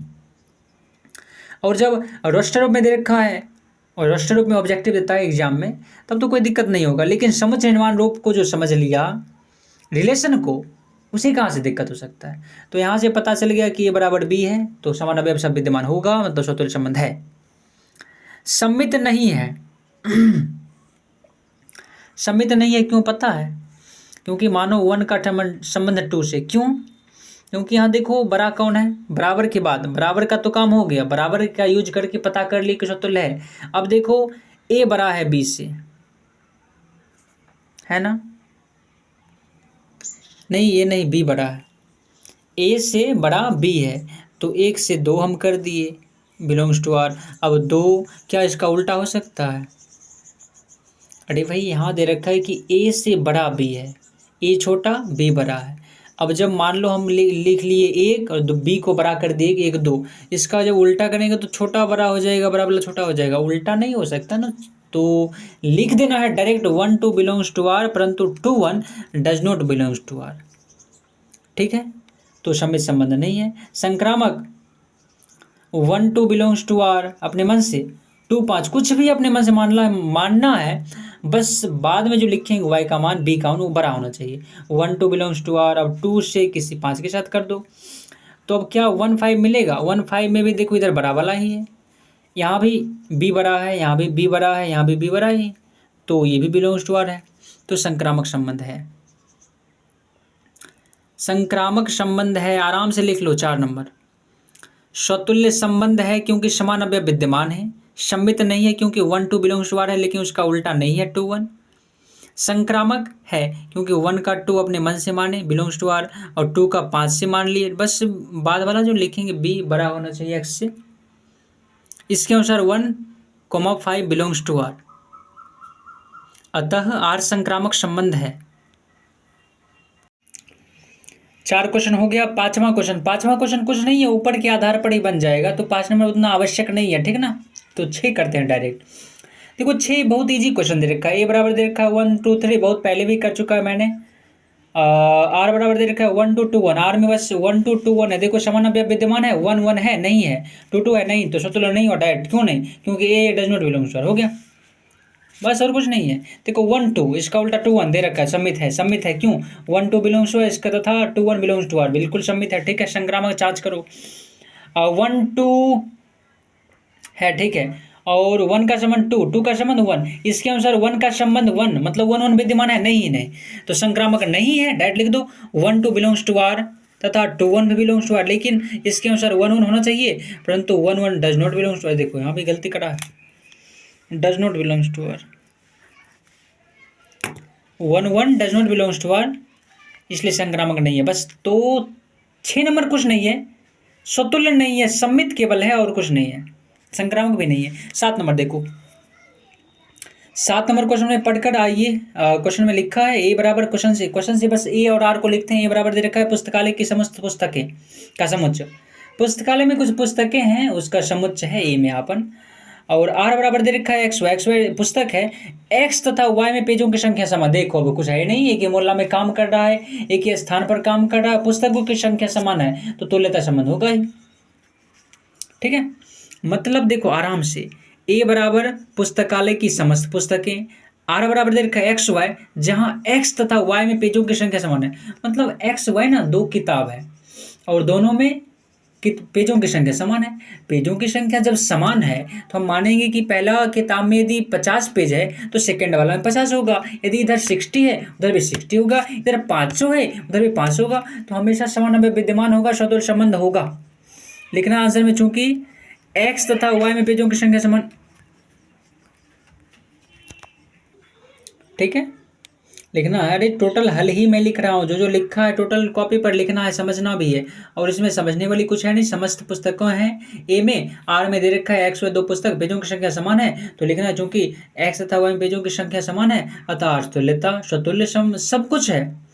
और जब रोस्टर रूप में दे रखा है और रोस्टर रूप में ऑब्जेक्टिव देता है एग्जाम में, तब तो कोई दिक्कत नहीं होगा। लेकिन समुच्चय निर्माण रूप को जो समझ लिया रिलेशन को, उसे कहाँ से दिक्कत हो सकता है। तो यहाँ से पता चल गया कि ये बराबर बी है, तो समान अवयव सब विद्यमान होगा, मतलब स्वतुल्य संबंध है। सम्मित नहीं है। सम्मित नहीं है क्यों पता है? क्योंकि मानो 1 का संबंध 2 से। क्यों? क्योंकि यहाँ देखो बड़ा कौन है, बराबर के बाद, बराबर का तो काम हो गया, बराबर का यूज करके पता कर लिए कि स्वतुल्य है। अब देखो ए बड़ा है बी से, है ना? नहीं, ये नहीं, बी बड़ा है, ए से बड़ा बी है, तो 1 से 2 हम कर दिए, बिलोंग्स टू आर। अब 2, क्या इसका उल्टा हो सकता है? अरे भाई यहाँ दे रखा है कि ए से बड़ा बी है, ए छोटा बी बड़ा है। अब जब मान लो हम लिख लिए 1 और बी को बड़ा कर दिए 1 2, इसका जब उल्टा करेंगे तो छोटा बड़ा हो जाएगा, बड़ा वाला छोटा हो जाएगा, उल्टा नहीं हो सकता ना। तो लिख देना है डायरेक्ट 1 2 बिलोंग्स टू आर, परंतु 2 1 does not belongs to R. ठीक है, तो सम्मित संबंध नहीं है। संक्रामक 1 2 बिलोंग्स टू आर अपने मन से, 2 5 कुछ भी अपने मन से मानना है, बस बाद में जो लिखेंगे y का मान b का मान वो बड़ा होना चाहिए। 1 2 बिलोंग्स टू आर, अब 2 से किसी 5 के साथ कर दो, तो अब क्या 1 5 मिलेगा। 1 5 में भी देखो इधर बड़ा वाला ही है, यहाँ भी b बड़ा है, यहाँ भी b बड़ा है, यहाँ भी b बड़ा ही, तो ये भी बिलोंग्स टू आर है, तो संक्रामक संबंध है। संक्रामक संबंध है, आराम से लिख लो 4 नंबर। स्वतुल्य संबंध है क्योंकि समान अवयव विद्यमान है। सम्मित नहीं है क्योंकि 1 2 बिलोंग्स टू आर है, लेकिन उसका उल्टा नहीं है 2 1। संक्रामक है क्योंकि 1 का 2 अपने मन से माने, बिलोंग्स टू आर, और 2 का 5 से मान लिए। बस बाद वाला जो लिखेंगे b बड़ा होना चाहिए x से। इसके अनुसार 1 5 बिलोंग्स टू आर, अतः आर संक्रामक संबंध है। 4 क्वेश्चन हो गया। पांचवा क्वेश्चन कुछ नहीं है, ऊपर के आधार पर ही बन जाएगा, तो 5 नंबर उतना आवश्यक नहीं है, ठीक ना। तो 6 करते हैं डायरेक्ट। देखो 6 बहुत इजी क्वेश्चन दे रखा है। ए बराबर दे रखा है 1 2 3, बहुत पहले भी कर चुका है मैंने। आर बराबर दे रखा है 1 to 2 1, आर में बस 1 to 2 1 है। देखो समान अवयव विद्यमान है, 1 1 है नहीं है, 2 2 है नहीं, तो समतुल्य नहीं हुआ डायरेक्ट। क्यों नहीं? क्योंकि A does not belongs to R, हो गया बस, और कुछ नहीं है। देखो 1 2, इसका उल्टा 2 1 दे रखा है, सम्मित है, सम्मित है क्यों? 1 2 बिलोंग्स टू आर, इसका तथा 2 1 बिलोंग्स टू आर, बिल्कुल सम्मित है, ठीक है। संक्रामक जांच करो, 1 2 है, ठीक है, और 1 का संबंध 2, 2 का संबंध 1, इसके अनुसार 1 का संबंध 1, मतलब 1 1 विद्यमान है नहीं? नहीं, तो संक्रामक नहीं है, डायरेक्ट लिख दो। 1 2 बिलोंग्स टू आर तथा 2 1 भी बिलोंग्स टू आर, लेकिन इसके अनुसार 1 1 होना चाहिए, परंतु 1 1 does not belongs to R. देखो यहाँ भी गलती करा है, does not belongs to R, 1 1 does not belongs to R, इसलिए संक्रामक नहीं है। बस तो 6 नंबर कुछ नहीं है, स्वतुल्य नहीं है, सम्मित केवल है और कुछ नहीं है, संक्रामक भी नहीं है। 7 नंबर देखो, 7 नंबर क्वेश्चन में पढ़कर आइए। क्वेश्चन में लिखा है ए बराबर, क्वेश्चन से बस ए और आर को लिखते हैं। ए बराबर दे रखा है पुस्तकालय की समस्त पुस्तकें का समुच्चय, पुस्तकालय में कुछ पुस्तकें हैं, उसका समुच्चय है ए में आपन। और आर बराबर दे रखा है एक्स वाई पुस्तक है, एक्स तथा वाई में पेजों की संख्या समान। देखो अब कुछ है नहीं, एक ही मोहल्ला में काम कर रहा है, एक ही स्थान पर काम कर रहा है, पुस्तकों की संख्या समान है, तो तुल्यता संबंध होगा ही, ठीक है। मतलब देखो आराम से, ए बराबर पुस्तकालय की समस्त पुस्तकें, आर बराबर दे रखा है एक्स वाई, जहां एक्स तथा वाई में पेजों की संख्या समान है, मतलब एक्स वाई ना 2 किताब है और दोनों में पेजों की संख्या समान है। पेजों की संख्या जब समान है तो हम मानेंगे कि पहला किताब में यदि 50 पेज है तो सेकंड वाला में 50 होगा, यदि इधर 60 है उधर भी 60 होगा, इधर 500 है उधर भी 500 होगा, तो हमेशा समान अवयव विद्यमान होगा, स्वतुल्य संबंध होगा। लिखना आंसर में, चूंकि एक्स तथा वाई में पेजों की संख्या समान, ठीक है, लिखना है। अरे टोटल हल ही मैं लिख रहा हूँ, जो जो लिखा है टोटल कॉपी पर लिखना है, समझना भी है, और इसमें समझने वाली कुछ है नहीं। समस्त पुस्तकों हैं ए में, आर में दे रखा है एक्स व 2 पुस्तक, पेजों की संख्या समान है, तो लिखना है चूंकि एक्स तथा वाई में पेजों की संख्या समान है अतः तुल्यता स्वतुल्य सब कुछ है।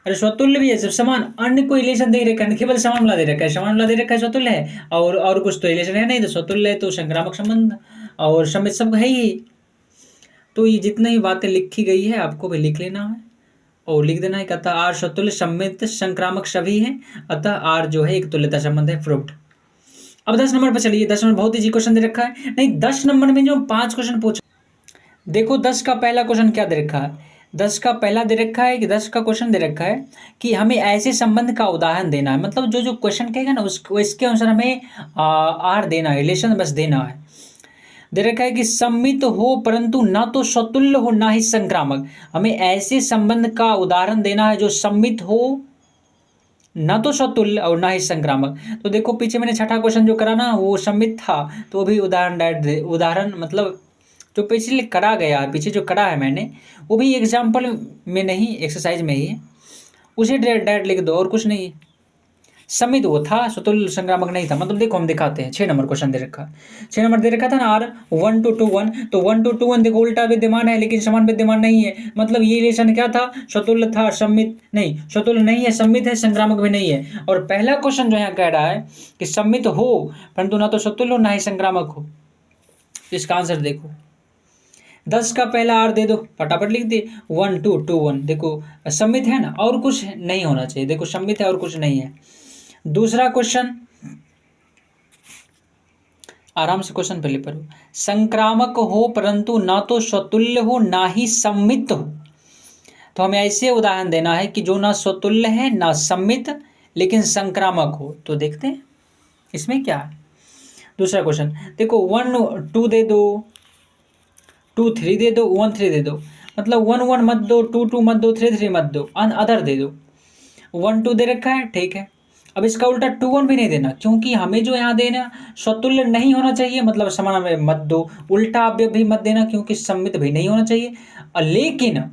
अरे स्वतुल्य भी है, जब समान, अन्य कोई रिलेशन दे रखा है, केवल समान वाला दे रखा है, समान वाला दे रखा है, स्वतुल्य है, और कुछ तो रिलेशन है नहीं, तो स्वतुल्य है, तो संक्रामक संबंध और सम्मित सब है ही। तो ये जितनी ही बातें लिखी गई है आपको भी लिख लेना है और लिख देना है कि अतः आर स्वतुल्य सम्मित संक्रामक सभी है, अतः आर जो है एक तुल्यता संबंध है, प्रूव्ड। अब 10 नंबर पर चलिए। 10 नंबर बहुत इजी क्वेश्चन दे रखा है, नहीं 10 नंबर में जो 5 क्वेश्चन पूछा, देखो 10 का पहला क्वेश्चन क्या दे रखा है, 10 का पहला दे रखा है कि 10 का क्वेश्चन दे रखा है कि हमें ऐसे संबंध का उदाहरण देना है, मतलब जो जो क्वेश्चन कहेगा ना उसको इसके अनुसार हमें आर देना है, रिलेशन बस देना है। दे रखा है कि सम्मित हो परंतु ना तो स्वतुल्य हो ना ही संक्रामक, हमें ऐसे संबंध का उदाहरण देना है जो सम्मित हो, ना तो स्वतुल्य और ना ही संक्रामक। तो देखो पीछे मैंने छठा क्वेश्चन जो करा ना वो सम्मित था, तो भी उदाहरण मतलब जो पिछले करा गया, पीछे जो करा है मैंने वो भी एग्जाम्पल में नहीं एक्सरसाइज में ही है, उसे डायरेक्ट लिख दो और कुछ नहीं। सम्मित वो था, स्वतुल्य संक्रामक नहीं था। मतलब देखो हम दिखाते हैं, 6 नंबर क्वेश्चन दे रखा, 6 नंबर दे रखा था ना आर 1 to 1, तो 1 to 1 देखो उल्टा विद्यमान है लेकिन समान विद्यमान नहीं है, मतलब ये रिलेशन क्या था, स्वतुल्य था, सम्मित नहीं, स्वतुल्य नहीं है, सम्मित है, संक्रामक भी नहीं है। और पहला क्वेश्चन जो यहाँ कह रहा है कि सम्मित हो परंतु ना तो स्वतुल्य हो ना ही संक्रामक हो, इसका आंसर देखो 10 का पहला आर दे दो, फटाफट लिख दे 1 2 2 1। देखो सम्मित है ना और कुछ नहीं होना चाहिए, देखो सम्मित है और कुछ नहीं है। दूसरा क्वेश्चन, आराम से क्वेश्चन पहले पढ़ो, संक्रामक हो परंतु ना तो स्वतुल्य हो ना ही सम्मित हो, तो हमें ऐसे उदाहरण देना है कि जो ना स्वतुल्य है ना सम्मित लेकिन संक्रामक हो। तो देखते हैं इसमें क्या है। दूसरा क्वेश्चन देखो 1 2 दे दो, 2 3 दे दो, 1 3 दे दो, मतलब 1 1 मत दो, 2 2 मत दो, 3 3 मत दो, अदर दे दो। 1 2 दे रखा है, ठीक है। अब इसका उल्टा 2 1 भी नहीं देना, क्योंकि हमें जो यहाँ देना स्वतुल्य नहीं होना चाहिए, मतलब समान अवयव मत दो, उल्टा अवयव भी मत देना क्योंकि सम्मित भी नहीं होना चाहिए, लेकिन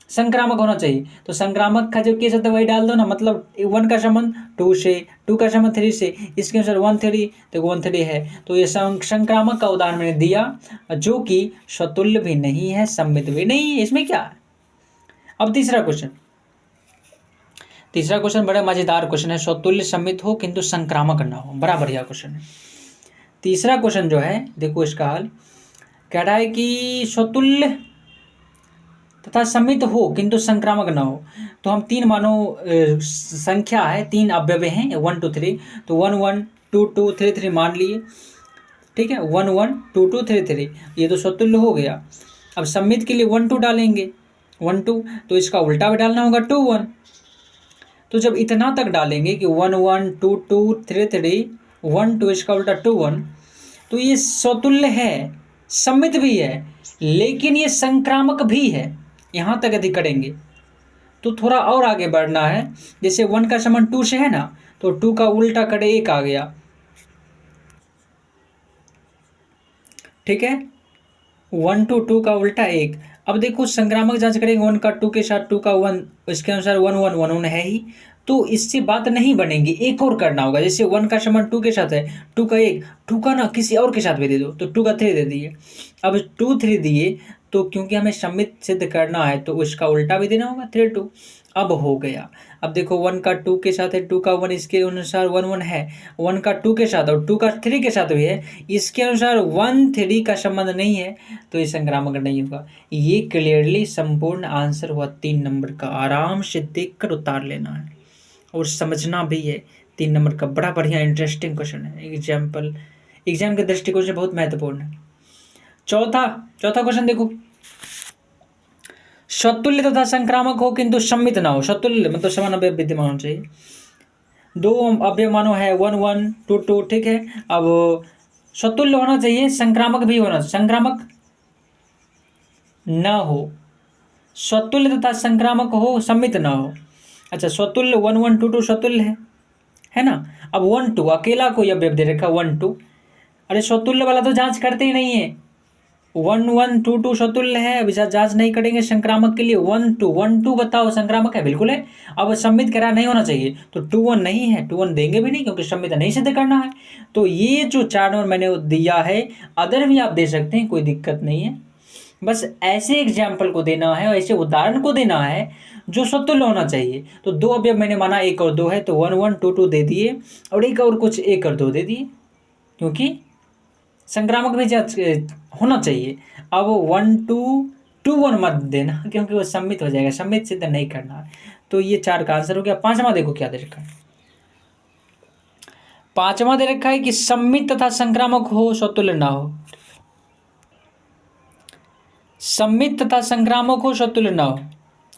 संक्रामक होना चाहिए। तो संक्रामक का जो केस होता है वही डाल दो ना, मतलब 1 का संबंध 2 से, 2 का संबंध 3 से, इसके अनुसार 1 3, तो 1 3 है, तो ये संक्रामक का उदाहरण मैंने दिया जो कि स्वतुल्य भी नहीं है, सम्मित भी नहीं है। इसमें क्या है। अब तीसरा क्वेश्चन बड़ा मजेदार क्वेश्चन है, स्वतुल्य सम्मित हो किंतु संक्रामक ना हो, बड़ा बढ़िया क्वेश्चन है। तीसरा क्वेश्चन जो है देखो इसका हल कह रहा है कि स्वतुल्य तथा सम्मित हो किंतु संक्रामक न हो। तो हम 3 मानो संख्या है, 3 अवयव हैं 1 2 3, तो 1 1 2 2 3 3 मान लिए, ठीक है। 1 1 2 2 3 3 ये तो स्वतुल्य हो गया। अब सम्मित के लिए 1 2 डालेंगे, 1 2, तो इसका उल्टा भी डालना होगा 2 1। तो जब इतना तक डालेंगे कि 1 1 2 2 3 3 1 2, इसका उल्टा 2 1, तो ये स्वतुल्य है, सम्मित भी है, लेकिन ये संक्रामक भी है। यहाँ तक यदि करेंगे तो थोड़ा और आगे बढ़ना है। जैसे 1 का समान 2 से है ना, तो 2 का उल्टा करे 1 आ गया, ठीक है। 1 2 2 का उल्टा 1। अब देखो संक्रामक जांच करेंगे, 1 का 2 के साथ 2 का 1, इसके अनुसार 1 1 1 1 है ही, तो इससे बात नहीं बनेगी, एक और करना होगा। जैसे 1 का समान 2 के साथ है, 2 का 1, 2 का ना किसी और के साथ भी दे दो, तो 2 का 3 दे दिए। अब 2 3 दिए, तो क्योंकि हमें सम्मित सिद्ध करना है तो उसका उल्टा भी देना होगा 3 2। अब हो गया। अब देखो 1 का 2 के साथ है, 2 का 1, इसके अनुसार 1 1 है, 1 का 2 के साथ और 2 का 3 के साथ भी है, इसके अनुसार 1 3 का संबंध नहीं है, तो ये संक्रामक नहीं होगा। ये क्लियरली संपूर्ण आंसर हुआ 3 नंबर का। आराम से देखकर उतार लेना है और समझना भी है। 3 नंबर का बड़ा बढ़िया इंटरेस्टिंग क्वेश्चन है, एग्जाम के दृष्टिकोण से बहुत महत्वपूर्ण है। चौथा क्वेश्चन देखो, स्वतुल्य तथा संक्रामक हो किंतु सम्मित ना हो। स्वतुल्य मतलब समान अवयव विद्यमान होना चाहिए, 2 अवयव मानो है 1 1 2 2, ठीक है। अब स्वतुल्य होना चाहिए, संक्रामक भी होना, संक्रामक न हो, स्वतुल्य तथा संक्रामक हो, सम्मित ना हो। अच्छा, स्वतुल्य 1 1 2 2 स्वतुल्य है ना। अब 1 2 अकेला कोई अवयव दे रखा 1 2, अरे स्वतुल्य वाला तो जांच करते ही नहीं है। 1 1 2 2 स्वतुल्य है, अभी जांच नहीं करेंगे संक्रामक के लिए। 1 2 बताओ संक्रामक है, बिल्कुल है। अब सम्मित करा नहीं होना चाहिए, तो 2 1 नहीं है, 2 1 देंगे भी नहीं क्योंकि सम्मित नहीं सिद्ध करना है। तो ये जो 4 नंबर मैंने दिया है, अदर भी आप दे सकते हैं, कोई दिक्कत नहीं है। बस ऐसे एग्जाम्पल को देना है, ऐसे उदाहरण को देना है जो स्वतुल्य होना चाहिए। तो 2 अवयव मैंने माना 1 और 2 है, तो 1 1 2 2 दे दिए, और एक और कुछ 1 और 2 दे दिए, क्योंकि संक्रामक भी होना चाहिए। अब 1 2 2 1 मत देना, क्योंकि वो सम्मित हो जाएगा, सम्मित सिद्ध नहीं करना है। तो ये 4 का आंसर हो गया। 5वां देखो क्या दे रखा है, 5वां दे रखा है कि सम्मित तथा संक्रामक हो, स्वतुल्य ना हो। सम्मित तथा संक्रामक हो, स्वतुल्य ना हो,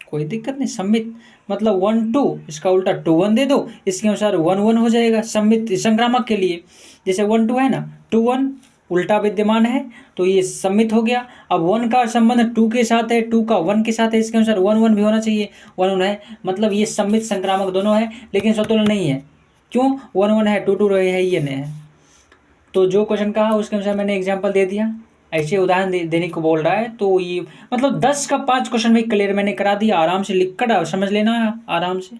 कोई दिक्कत नहीं। सम्मित मतलब 1 2, इसका उल्टा 2 1 दे दो, इसके अनुसार 1 1 हो जाएगा सम्मित संक्रामक के लिए। जैसे 1 2 है ना, 2 1 उल्टा विद्यमान है, तो ये सम्मित हो गया। अब 1 का संबंध 2 के साथ है, 2 का 1 के साथ है, इसके अनुसार 1 1 भी होना चाहिए, 1 1 है, मतलब ये सम्मित संक्रामक दोनों है, लेकिन स्वतुल्य नहीं है। क्यों? 1 1 है, 2 2 रहे है, ये नहीं है। तो जो क्वेश्चन कहा उसके अनुसार मैंने एग्जाम्पल दे दिया, ऐसे उदाहरण देने को बोल रहा है। तो ये मतलब 10 का 5 क्वेश्चन भी क्लियर मैंने करा दिया। आराम से लिख कर समझ लेना आराम से।